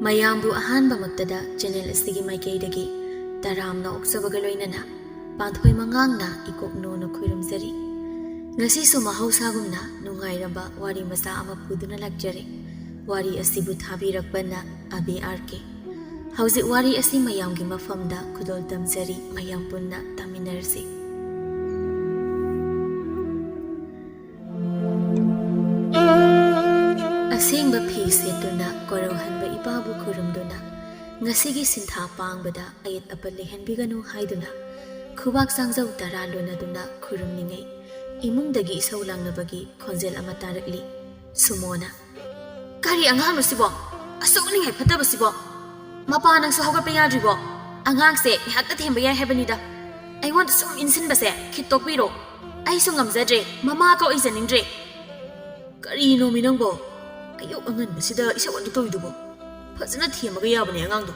ꯃꯌꯥꯝꯕꯨ ꯑꯍꯥꯟꯕꯃꯛꯇꯗ ꯆꯦꯅꯦꯜ ꯑꯁꯤꯒꯤ ꯃꯥꯏꯀꯩꯗꯒꯤ ꯇꯔꯥꯝꯅ ꯑꯣꯛꯆꯕꯒ ꯂꯣꯏꯅꯅ ꯄꯥꯟꯊꯣꯏ ꯃꯉꯥꯡꯅ ꯏꯀꯣꯛꯅꯣꯅ ꯈꯨꯔꯨꯝꯖꯔꯤ꯫ ꯉꯁꯤꯁꯨ ꯃꯍꯧꯁꯥꯒꯨꯝꯅ ꯅꯨꯡꯉꯥꯏꯔꯕ ꯋꯥꯔꯤ ꯃꯆꯥ ꯑꯃ ꯄꯨꯗꯨꯅ ꯂꯥꯛꯆꯔꯦ꯫ ꯋꯥꯔꯤ ꯑꯁꯤꯕꯨ ꯊꯥꯕꯤꯔꯛꯄꯅ ꯑꯕꯦ ꯑꯥꯔ.ꯀꯦ꯫ ꯍꯧꯖꯤꯛ ꯋꯥꯔꯤ ꯑꯁꯤ ꯃꯌꯥꯝꯒꯤ ꯃꯐꯝꯗ ꯈꯨꯗꯣꯜ ꯇꯝꯖꯔꯤ, ꯃꯌꯥꯝ ꯄꯨꯟꯅ ꯇꯥꯃꯤꯟꯅꯔꯁꯤ꯫ ꯑꯁꯦꯡꯕ ꯐꯤ ꯁꯦꯠꯇꯨꯅ ꯀꯣꯔꯧꯍꯟꯕ ꯏꯄꯥꯕꯨ ꯈꯨꯔꯨꯝꯗꯨꯅ ꯉꯁꯤꯒꯤ ꯁꯤꯟꯊꯥ ꯄꯥꯡꯕꯗ ꯑꯌꯦꯠ ꯑꯄꯟ ꯂꯩꯍꯟꯕꯤꯒꯅꯨ ꯍꯥꯏꯗꯨꯅ ꯈꯨꯕꯥꯛ ꯆꯥꯡꯖꯧ ꯇꯔꯥ ꯂꯣꯟꯅꯗꯨꯅ ꯈꯨꯔꯨꯝꯂꯤꯉꯩ ꯏꯃꯨꯡꯗꯒꯤ ꯏꯁꯧ ꯂꯥꯡꯅꯕꯒꯤ ꯈꯣꯟꯖꯦꯜ ꯑꯃ ꯇꯥꯔꯛꯂꯤ꯫ ꯁꯨꯃꯣꯅ "ꯀꯔꯤ ꯑꯉꯥꯡꯅꯣꯁꯤꯕꯣ? ꯑꯁꯨꯛꯅꯤꯡꯉꯥꯏ ꯐꯠꯇꯕꯁꯤꯕꯣ? ꯃꯄꯥ ꯅꯪꯁꯨ ꯍꯧꯒꯠꯄ ꯌꯥꯗ꯭ꯔꯤꯕꯣ? ꯑꯉꯥꯡꯁꯦ ꯉꯥꯏꯍꯥꯛꯇ ꯊꯦꯝꯕ ꯌꯥꯏ ꯍꯥꯏꯕꯅꯤꯗ꯫ ꯑꯩꯉꯣꯟꯗ ꯁꯨꯝ ꯏꯟꯁꯤꯟꯕꯁꯦ ꯈꯤꯠꯇꯣꯛꯄꯤꯔꯣ꯫ ꯑꯩꯁꯨ ꯉꯝꯖꯗ꯭ꯔꯦ, ꯃꯃꯥꯒ ꯑꯣꯏꯖꯅꯤꯡꯗ꯭ꯔꯦ꯫ ꯀꯔꯤꯅꯣꯃꯤ ꯅꯪꯕꯣ? ꯑꯌꯨꯛ ꯑꯉꯟꯕꯁꯤꯗ ꯏꯁꯧ ꯑꯗꯨ ꯇꯧꯏꯗꯨꯕꯣ? ꯐꯖꯅ ꯊꯦꯝꯃꯒ ꯌꯥꯕꯅꯦ ꯑꯉꯥꯡꯗꯣ꯫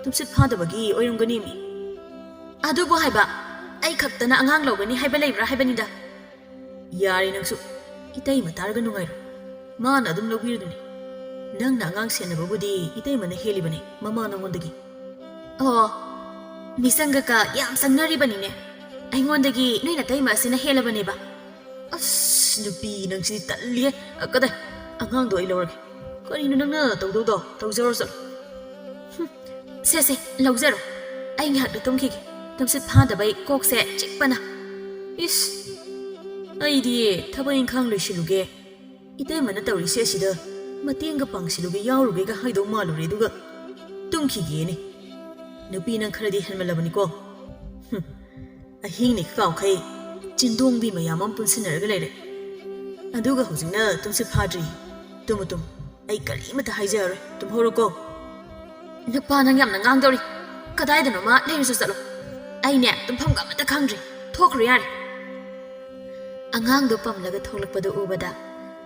ꯇꯨꯝꯁꯤꯠ ꯐꯥꯗꯕꯒꯤ ꯑꯣꯏꯔꯝꯒꯅꯤꯃꯤ꯫ ꯑꯗꯨꯕꯨ ꯍꯥꯏꯕ, ꯑꯩ ꯈꯛꯇꯅ ꯑꯉꯥꯡ ꯂꯧꯒꯅꯤ ꯍꯥꯏꯕ ꯂꯩꯕ꯭ꯔꯥ ꯍꯥꯏꯕꯅꯤꯗ꯫ ꯌꯥꯔꯦ ꯅꯪꯁꯨ, ꯏꯇꯩꯃ ꯇꯥꯔꯒ ꯅꯨꯡꯉꯥꯏꯔꯣ꯫ ꯃꯥꯅ ꯑꯗꯨꯝ ꯂꯧꯕꯤꯔꯗꯨꯅꯤ꯫ ꯅꯪꯅ ꯑꯉꯥꯡ ꯁꯦꯟꯅꯕꯕꯨꯗꯤ ꯏꯇꯩꯃꯅ ꯍꯦꯜꯂꯤꯕꯅꯤ ꯃꯃꯥ ꯅꯉꯣꯟꯗꯒꯤ꯫ ꯑꯣ, ꯃꯤꯆꯪꯒꯀ ꯌꯥꯝ ꯆꯪꯅꯔꯤꯕꯅꯤꯅꯦ꯫ ꯑꯩꯉꯣꯟꯗꯒꯤ ꯅꯣꯏ ꯅꯇꯩꯃ ꯑꯁꯤꯅ ꯍꯦꯜꯂꯕꯅꯦꯕ꯫ ꯑꯁ ꯅꯨꯄꯤ ꯅꯪꯁꯤꯗꯤ ꯇꯜꯂꯤꯍꯦ꯫ ꯀꯗꯥꯏ ꯑꯉꯥꯡꯗꯣ ꯑꯩ ꯂꯧꯔꯒꯦ꯫ ꯀꯔꯤꯅꯣ ꯅꯪꯅ ꯇꯧꯗꯧꯗꯣ ꯇꯧꯖꯔꯣ ꯆꯠꯂꯣ꯫ ꯁꯦ ꯂꯧꯖꯔꯣ꯫ ꯑꯩ ꯉꯥꯏꯍꯥꯛꯇ ꯇꯨꯝꯈꯤꯒꯦ, ꯇꯨꯝꯁꯤꯠ ꯐꯥꯗꯕꯩ ꯀꯣꯛꯁꯦ ꯆꯤꯛꯄꯅ꯫ ꯏꯁ, ꯑꯩꯗꯤ ꯊꯕꯛ ꯏꯪꯈꯥꯡ ꯂꯣꯏꯁꯤꯜꯂꯨꯒꯦ, ꯏꯇꯩꯃꯅ ꯇꯧꯔꯤꯁꯦ ꯑꯁꯤꯗ ꯃꯇꯦꯡꯒ ꯄꯥꯡꯁꯤꯜꯂꯨꯒꯦ ꯌꯥꯎꯔꯨꯒꯦꯒ ꯍꯥꯏꯗꯧ ꯃꯥꯜꯂꯨꯔꯦ, ꯑꯗꯨꯒ ꯇꯨꯝꯈꯤꯒꯦꯅꯦ꯫ ꯅꯨꯄꯤ ꯅꯪ ꯈꯔꯗꯤ ꯍꯦꯟꯃꯜꯂꯕꯅꯤꯀꯣ꯫ ꯑꯍꯤꯡꯅꯦ ꯀꯥꯎꯈꯩ ꯆꯤꯟꯗꯣꯡꯕꯤ ꯃꯌꯥꯝ ꯑꯃ ꯄꯨꯟꯁꯤꯟꯅꯔꯒ ꯂꯩꯔꯦ, ꯑꯗꯨꯒ ꯍꯧꯖꯤꯛꯅ ꯇꯨꯝꯁꯤꯠ ꯐꯥꯗ꯭ꯔꯤ꯫ ꯇꯨꯝꯃꯨ ꯇꯨꯝꯃꯨ, ꯑꯩ ꯀꯔꯤꯃꯠꯇ ꯍꯥꯏꯖꯔꯔꯣꯏ, ꯇꯨꯝꯍꯧꯔꯣꯀꯣ꯫ ꯅꯨꯄꯥ ꯅꯪ ꯌꯥꯝꯅ ꯉꯥꯡꯗꯧꯔꯤ꯫ ꯀꯗꯥꯏꯗꯅꯣꯃ ꯂꯩꯔꯁꯨ ꯆꯠꯂꯣ꯫ ꯑꯩꯅꯦ ꯇꯨꯝꯐꯝꯒ ꯑꯃꯠꯇ ꯈꯪꯗ꯭ꯔꯤ, ꯊꯣꯛꯈ꯭ꯔꯣ ꯌꯥꯔꯦ꯫ ꯑꯉꯥꯡꯗꯣ ꯄꯝꯂꯒ ꯊꯣꯛꯂꯛꯄꯗꯨ ꯎꯕꯗ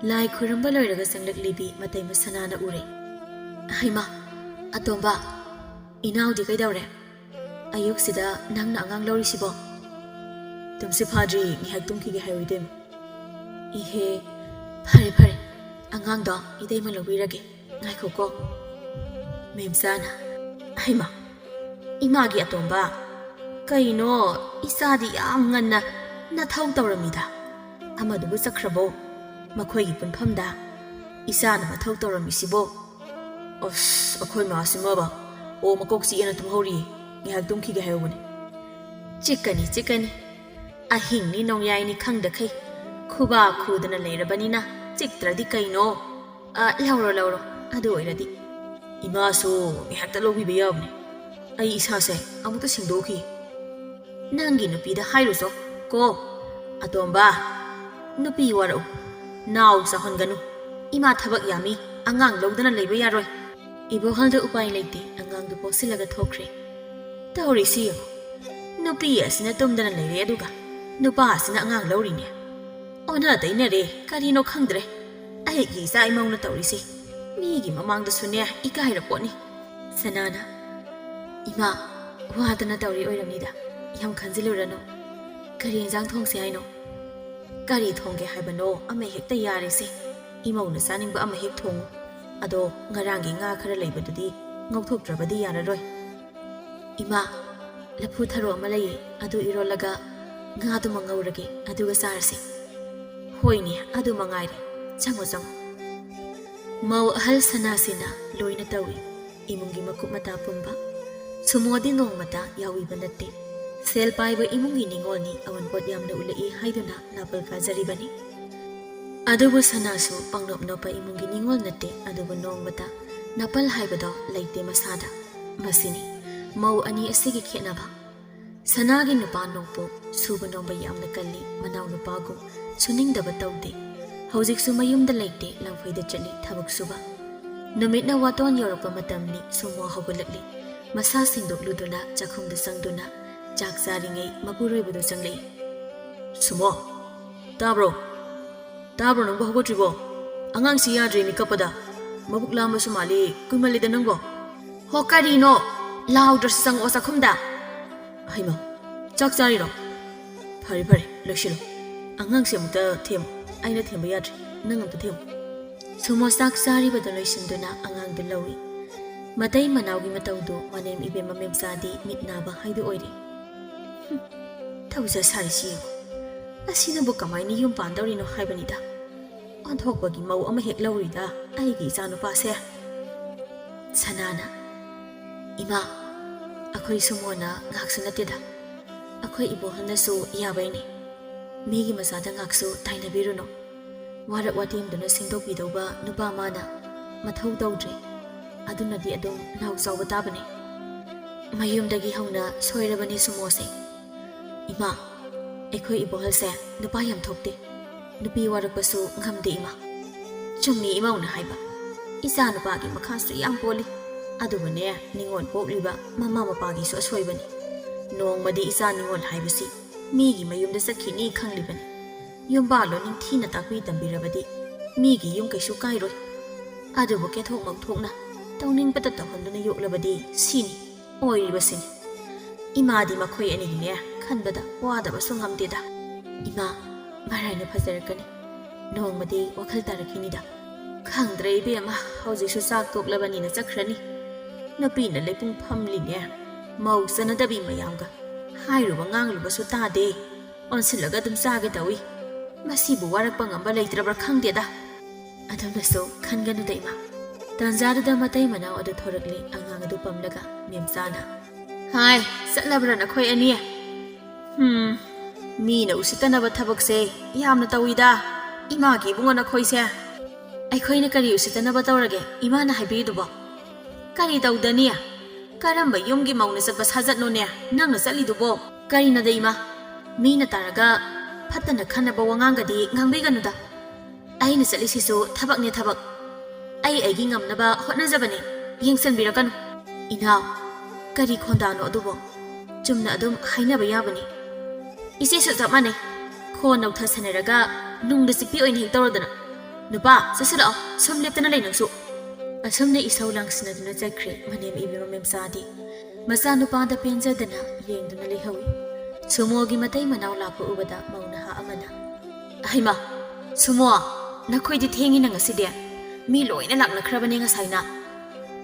ꯂꯥꯏ ꯈꯨꯔꯨꯝꯕ ꯂꯣꯏꯔꯒ ꯆꯪꯂꯛꯂꯤꯕꯤ ꯃꯇꯩꯃ ꯁꯅꯥꯅ ꯎꯔꯦ꯫ ꯍꯩꯃꯥ, ꯑꯇꯣꯝꯕ, ꯏꯅꯥꯎꯗꯤ ꯀꯩꯗꯧꯔꯦ? ꯑꯌꯨꯛꯁꯤꯗ ꯅꯪꯅ ꯑꯉꯥꯡ ꯂꯧꯔꯤꯁꯤꯕꯣ? ꯇꯨꯝꯁꯤꯠ ꯐꯥꯗ꯭ꯔꯤ, ꯉꯥꯏꯍꯥꯛ ꯇꯨꯝꯈꯤꯒꯦ ꯍꯥꯏꯌꯨ ꯏꯇꯩꯃ꯫ ꯏꯍꯦ, ꯐꯔꯦ ꯐꯔꯦ, ꯑꯉꯥꯡꯗꯣ ꯏꯇꯩꯃ ꯂꯧꯕꯤꯔꯒꯦ, ꯉꯥꯏꯈꯣꯀꯣ꯫ ꯃꯦꯝꯆꯥꯅ ꯍꯩꯃꯥ, ꯏꯃꯥꯒꯤ ꯑꯇꯣꯝꯕ, ꯀꯩꯅꯣ ꯏꯆꯥꯗꯤ ꯌꯥꯝ ꯉꯟꯅ ꯅꯊꯧ ꯇꯧꯔꯝꯃꯤꯗ꯫ ꯑꯃꯗꯨꯕꯨ ꯆꯠꯈ꯭ꯔꯕꯣ? ꯃꯈꯣꯏꯒꯤ ꯄꯨꯟꯐꯝꯗ ꯏꯆꯥꯅ ꯃꯊꯧ ꯇꯧꯔꯝꯃꯤꯁꯤꯕꯣ? ꯑꯁ, ꯑꯩꯈꯣꯏ ꯃꯥꯁꯤꯃꯕ ꯑꯣ ꯃꯀꯣꯛ ꯆꯤꯛꯑꯦꯅ ꯇꯨꯝꯍꯧꯔꯤꯌꯦ, ꯉꯥꯏꯍꯥꯛ ꯇꯨꯝꯈꯤꯒꯦ ꯍꯥꯏꯍꯧꯕꯅꯦ꯫ ꯆꯤꯛꯀꯅꯤ ꯆꯤꯛꯀꯅꯤ, ꯑꯍꯤꯡꯅꯤ ꯅꯣꯡꯌꯥꯏꯅꯤ ꯈꯪꯗꯈꯩ ꯈꯨꯕꯥꯛ ꯈꯨꯗꯅ ꯂꯩꯔꯕꯅꯤꯅ ꯆꯤꯛꯇ꯭ꯔꯗꯤ ꯀꯩꯅꯣ꯫ ꯂꯧꯔꯣ ꯂꯧꯔꯣ, ꯑꯗꯨ ꯑꯣꯏꯔꯗꯤ꯫ ꯏꯃꯥꯁꯨ ꯉꯥꯏꯍꯥꯛꯇ ꯂꯧꯕꯤꯕ ꯌꯥꯕꯅꯦ, ꯑꯩ ꯏꯁꯥꯁꯦ ꯑꯃꯨꯛꯇ ꯁꯦꯡꯗꯣꯛꯈꯤ꯫ ꯅꯪꯒꯤ ꯅꯨꯄꯤꯗ ꯍꯥꯏꯔꯨꯆꯣ ꯀꯣ꯫ ꯑꯇꯣꯝꯕ, ꯅꯨꯄꯤ ꯋꯥꯔꯛꯎ, ꯅꯥꯎ ꯆꯥꯎꯍꯟꯒꯅꯨ꯫ ꯏꯃꯥ ꯊꯕꯛ ꯌꯥꯝꯃꯤ, ꯑꯉꯥꯡ ꯂꯧꯗꯅ ꯂꯩꯕ ꯌꯥꯔꯣꯏ꯫ ꯏꯕꯣꯍꯜꯗ ꯎꯄꯥꯏ ꯂꯩꯇꯦ, ꯑꯉꯥꯡꯗꯨ ꯄꯣꯠꯁꯤꯜꯂꯒ ꯊꯣꯛꯈ꯭ꯔꯦ꯫ ꯇꯧꯔꯤꯁꯤ ꯌꯦꯡꯉꯨ, ꯅꯨꯄꯤ ꯑꯁꯤꯅ ꯇꯨꯝꯗꯅ ꯂꯩꯔꯦ, ꯑꯗꯨꯒ ꯅꯨꯄꯥ ꯑꯁꯤꯅ ꯑꯉꯥꯡ ꯂꯧꯔꯤꯅꯦ꯫ ꯑꯣꯟꯅ ꯇꯩꯅꯔꯦ, ꯀꯔꯤꯅꯣ ꯈꯪꯗ꯭ꯔꯦ꯫ ꯑꯩꯒꯤ ꯏꯆꯥ ꯏꯃꯧꯅ ꯇꯧꯔꯤꯁꯤ ꯃꯤꯒꯤ ꯃꯃꯥꯡꯗꯁꯨꯅꯦ ꯏꯀꯥꯏꯔꯄꯣꯠꯅꯤ꯫ ꯁꯅꯥꯅ ꯏꯃꯥ, ꯋꯥꯗꯅ ꯇꯧꯔꯤ ꯑꯣꯏꯔꯝꯅꯤꯗ, ꯌꯥꯝ ꯈꯟꯖꯤꯜꯂꯨꯔꯅꯨ꯫ ꯀꯔꯤ ꯏꯟꯖꯥꯡ ꯊꯣꯡꯁꯦ ꯍꯥꯏꯅꯣ? ꯀꯔꯤ ꯊꯣꯡꯒꯦ ꯍꯥꯏꯕꯅꯣ, ꯑꯃ ꯍꯦꯛꯇ ꯌꯥꯔꯦꯁꯦ꯫ ꯏꯃꯧꯅ ꯆꯥꯅꯤꯡꯕ ꯑꯃ ꯍꯦꯛ ꯊꯣꯡꯉꯨ꯫ ꯑꯗꯣ ꯉꯔꯥꯡꯒꯤ ꯉꯥ ꯈꯔ ꯂꯩꯕꯗꯨꯗꯤ ꯉꯧꯊꯣꯛꯇ꯭ꯔꯕꯗꯤ ꯌꯥꯔꯔꯣꯏ꯫ ꯏꯃꯥ, ꯂꯐꯨ ꯊꯔꯣ ꯑꯃ ꯂꯩꯌꯦ, ꯑꯗꯨ ꯏꯔꯣꯜꯂꯒ ꯉꯥꯗꯨꯃ ꯉꯧꯔꯒꯦ, ꯑꯗꯨꯒ ꯆꯥꯔꯁꯤ꯫ ꯍꯣꯏꯅꯦ, ꯑꯗꯨ ꯃꯉꯥꯏꯔꯦ, ꯆꯪꯉꯣ ꯆꯪꯉꯣ꯫ ꯃꯧ ꯑꯍꯜ ꯁꯅꯥꯁꯤꯅ ꯂꯣꯏꯅ ꯇꯧꯏ, ꯏꯃꯨꯡꯒꯤ ꯃꯀꯨꯞ ꯃꯇꯥ ꯄꯨꯝꯕ꯫ ꯁꯨꯃꯣꯗꯤ ꯅꯣꯡꯃꯇ ꯌꯥꯎꯏꯕ ꯅꯠꯇꯦ꯫ ꯁꯦꯜ ꯄꯥꯏꯕ ꯏꯃꯨꯡꯒꯤ ꯅꯤꯡꯉꯣꯜꯅꯤ, ꯑꯋꯟꯄꯣꯠ ꯌꯥꯝꯅ ꯎꯠꯂꯛꯏ ꯍꯥꯏꯗꯨꯅ ꯅꯥꯄꯜ ꯀꯥꯖꯔꯤꯕꯅꯤ꯫ ꯑꯗꯨꯕꯨ ꯁꯅꯥꯁꯨ ꯄꯪꯅꯣꯞ ꯅꯣꯞꯄ ꯏꯃꯨꯡꯒꯤ ꯅꯤꯡꯉꯣꯜ ꯅꯠꯇꯦ, ꯑꯗꯨꯕꯨ ꯅꯣꯡꯃꯇ ꯅꯥꯄꯜ ꯍꯥꯏꯕꯗꯣ ꯂꯩꯇꯦ ꯃꯁꯥꯗ꯫ ꯃꯁꯤꯅꯤ ꯃꯧ ꯑꯅꯤ ꯑꯁꯤꯒꯤ ꯈꯦꯠꯅꯕ꯫ ꯁꯅꯥꯒꯤ ꯅꯨꯄꯥ ꯅꯣꯡꯄꯣꯛ ꯁꯨꯕ ꯅꯣꯝꯕ ꯌꯥꯝꯅ ꯀꯜꯂꯤ, ꯃꯅꯥꯎ ꯅꯨꯄꯥꯒꯨꯝ ꯁꯨꯅꯤꯡꯗꯕ ꯇꯧꯗꯦ꯫ ꯍꯧꯖꯤꯛꯁꯨ ꯃꯌꯨꯝꯗ ꯂꯩꯇꯦ, ꯂꯝꯐꯩꯗ ꯆꯠꯂꯤ ꯊꯕꯛ ꯁꯨꯕ꯫ ꯅꯨꯃꯤꯠꯅ ꯋꯥꯇꯣꯟ ꯌꯧꯔꯛꯄ ꯃꯇꯝꯅꯤ, ꯁꯨꯃꯣ ꯍꯧꯒꯠꯂꯛꯂꯤ꯫ ꯃꯁꯥ ꯁꯦꯡꯗꯣꯛꯂꯨꯗꯨꯅ ꯆꯥꯛꯈꯨꯝꯗ ꯆꯪꯗꯨꯅ ꯆꯥꯛ ꯆꯥꯔꯤꯉꯩ ꯃꯄꯨꯔꯣꯏꯕꯗꯨ ꯆꯪꯂꯛꯏ꯫ ꯁꯨꯃꯣ, ꯇꯥꯕ꯭ꯔꯣ? ꯇꯥꯕ꯭ꯔꯣ, ꯅꯪꯕꯨ ꯍꯧꯒꯠꯇ꯭ꯔꯤꯕꯣ? ꯑꯉꯥꯡꯁꯤ ꯌꯥꯗ꯭ꯔꯦ ꯃꯤꯀꯞꯄꯗ, ꯃꯕꯨꯛ ꯂꯥꯝꯕꯁꯨ ꯃꯥꯜꯂꯤ, ꯀꯨꯏꯃꯜꯂꯤꯗ ꯅꯪꯕꯣ꯫ ꯍꯣ, ꯀꯔꯤꯅꯣ ꯂꯥꯎꯗ꯭ꯔꯁꯨ ꯆꯪꯉꯛꯑꯣ ꯆꯥꯛꯈꯨꯝꯗ꯫ ꯍꯩꯃꯥ, ꯆꯥꯛ ꯆꯥꯔꯤꯔꯣ? ꯐꯔꯦ ꯐꯔꯦ, ꯂꯣꯏꯁꯤꯜꯂꯨ꯫ ꯑꯉꯥꯡꯁꯦ ꯑꯃꯨꯛꯇ ꯊꯦꯝꯃꯨ, ꯑꯩꯅ ꯊꯦꯝꯕ ꯌꯥꯗ꯭ꯔꯤ, ꯅꯪ ꯑꯃꯨꯛꯇ ꯊꯦꯝꯃꯨ꯫ ꯁꯨꯃꯣ ꯆꯥꯛ ꯆꯥꯔꯤꯕꯗ ꯂꯣꯏꯁꯤꯟꯗꯨꯅ ꯑꯉꯥꯡꯗꯨ ꯂꯧꯏ꯫ Maday manawgi matawdo manem ibem mamemsadi mit naba haidu oire. Tawza sarisi yego. Asinabu kamaini yum pandawrino haibanida. Onthokpagi mau ama hek lawrida aigi icanupase. Sanana. Ima, akhoi sumona ngaksu natida. Akhoi ibohannasu yabaini. Migi masada ngaksu tainabiruno. Warak watimduna singdokbidawba nupa mana mathau tawdre. Adunadi adum nawzawa tabane. Mayumdagi hauna soirabani sumose. Ima, akhoi ibohalse nupa yam thokte. Nupi warakpasu ngamde ima. Chummi imauna haiba. Isa nupagi makhasu yam poli. Adubane ningon pokliba mama mapagi su aswaibani. Nongmadi isa ningon haibasi. Migi mayumda sakhini khanglibani. Yumbalo ningthina takwi tambirabadi. Migi yum kaisu kairoi. Adubu kethok mangthokna. Tawning pata tawhanduna yoklabadi sini. Oiribasini. Imadi makhoi anigine khanbada wadaba sungamdeda. Ima marayna fajarakani. Nongmadi wakhal tarakinida. Khangdre ibema haujisu sak toklabanina chakrani. Napina lepung phamline. Mau sanadabi mayamga. Hairuba nganglubasu tade. Onsilaga dum sage tawi. Masibu warakpa ngamba leitrabra khangdeda. Adamnaso khanganuda ima. Tanzada matai manaw adu thorakli angang adu pamlaga memsana. Hai, satlabra na khoi ania. Mina usitanaba thabakse yamna tawida. Imagi bungona khoise. Aikhoina kari usitanaba tawrage imana haibiduba. Kari tawdania. Karamba yumgi mauna satpa sajatnone nangna satlidubo. Kari na ima. Mina taraga patana khanaba wangangadi ngangbiganuda. Aina satlisisu thabakne thabak. Aigi ngamnaba hotnajabane yengsanbirakan. Inaw kari khondano adubo. Chumna adum hainaba yabani. Ise su tapmane. Khonau thasaneraga nungda sikpi oin hek tawrodana. Nupa sasira som leptana leinangsu. Asomne isau langsinaduna chakre manem ibima memsadi. Masa nupada penjadana yengduna lehawi. Sumogi matai manaw lakpa ubada mauna ha amana. Haima, sumo, nakoidi thengi na ngaside. Mi loina lakna krabane ngasaina.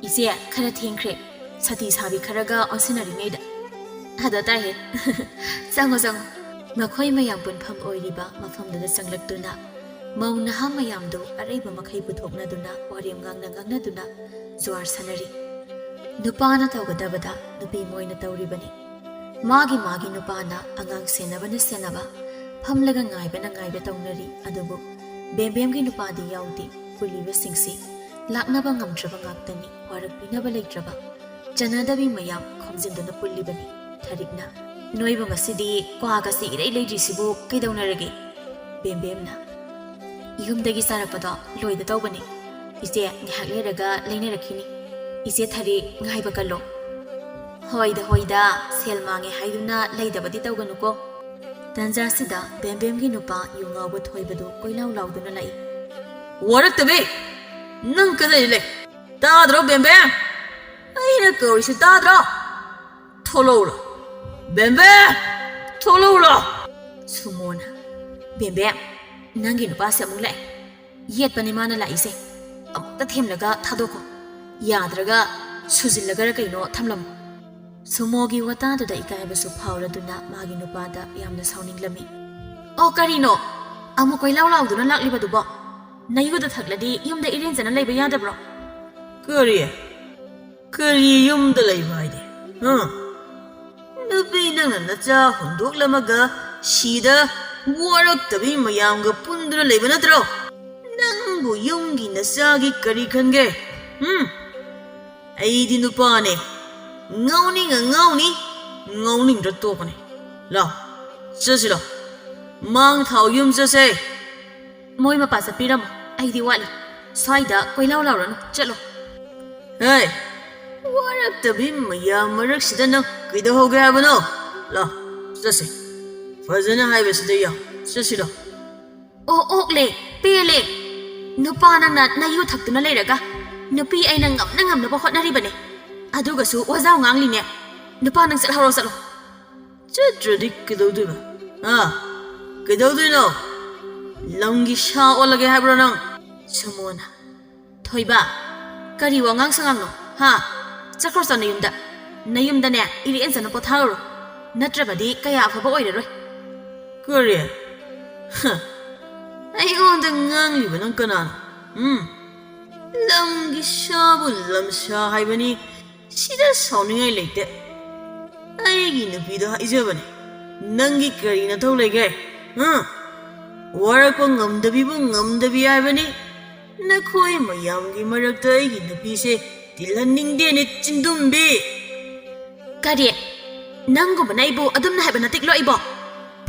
Ise khara thengkre. Sati sabi kharaga onsinarinaida. Hada tahe. Sango sango. Makhoi mayam punpham oiriba mafamdada sanglaktuna. Mauna ha mayamdo araiba makhai puthokna duna warem ngangna duna zwar sanari. Nupana tawgadabada nupi moina tawribani. Magi nupana angang senaba phamlaga ngaiba tawnari adubu bembemgi nupadi yawdi puliba singsi laknaba ngamdraba ngaktani warak pinaba leitraba janadabi mayam khomjinduna pulibani tharikna noiba masidi kwaga si irei leidrisibu kaidawnarage bembemna yumdagi sarakpada loida tawbani ise ngihak leraga leinarakini ise thari ngaiba kallo hoida selmange haiduna leidabadi tawganuko tanza sida bembemgi nupa yungawa thoibadu koilaw lawduna lai warak tabe nang kadai le tadro bembem aina korisu tadro tholowla bembem tholowla sumona bembem nangi nupa se amung lai yet pani mana lai se amta themlaga thadoko yadraga sujillaga kaino thamlam Sumogi watanda da ikaibasu phauraduna magi nupada yamna sauninglami. O karino amu koilaw lawduna laklibadubo nayuda thakladi yumda irenjana leiba yadabro kari yumda leiba haide nupi nangna nacha hundoklamaga sida waraktabi mayamga punduna leiba natro nangbu yumgi nasagi kari khange aidi nupane ngawning ra tokane la chasila mang thau yum chase moi ma pa sapiram aidi wali saida koilaw lawran chalo hey warak tabi mayam marak sida nang kida hoge habano la chase fazana haibe sida ya chasila okle pele nupa nang na yu thaktuna leiraga nupi aina ngamna ba hotnari bane adugasu wazaw ngangline nupa nang sal haro salo chadrodi kidawduba kidawduino lamgi sha olage habro nang samona thoiba kari wangang sangangno ꯆꯠꯈ꯭ꯔꯣ ꯅꯌꯨꯝꯗꯅꯦ ꯏꯔꯦꯟꯖꯅ ꯄꯣꯊꯥꯔꯨꯔꯣ ꯅꯠꯇ꯭ꯔꯕꯗꯤ ꯀꯌꯥ ꯑꯐꯕ ꯑꯣꯏꯔꯔꯣꯏ ꯀꯔꯤ ꯑꯩꯉꯣꯟꯗ ꯉꯥꯡꯂꯤꯕ ꯅꯪ ꯀꯅꯥꯅꯣ ꯂꯝꯒꯤ ꯁꯥꯕꯨ ꯂꯝꯁꯥ ꯍꯥꯏꯕꯅꯤ ꯁꯤꯗ ꯁꯥꯎꯅꯤꯡꯉꯥꯏ ꯂꯩꯇꯦ ꯑꯩꯒꯤ ꯅꯨꯄꯤꯗ ꯍꯥꯏꯖꯕꯅꯤ ꯅꯪꯒꯤ ꯀꯔꯤ ꯅꯊꯧ ꯂꯩꯒꯦ ꯋꯥꯔꯛꯄ ꯉꯝꯗꯕꯤ ꯍꯥꯏꯕꯅꯤ ꯅꯈꯣꯏ ꯃꯌꯥꯝꯒꯤ ꯃꯔꯛꯇ ꯑꯩꯒꯤ ꯅꯨꯄꯤꯁꯦ ꯇꯤꯜꯍꯟꯅꯤꯡꯗꯦꯅꯦ ꯆꯤꯟꯗꯨꯝꯕꯤ ꯀꯔꯤ ꯅꯪꯒꯨꯝꯕꯅ ꯑꯩꯕꯨ ꯑꯗꯨꯝꯅ ꯍꯥꯏꯕ ꯅꯠꯇꯦꯛꯂꯣ ꯑꯩꯕꯣ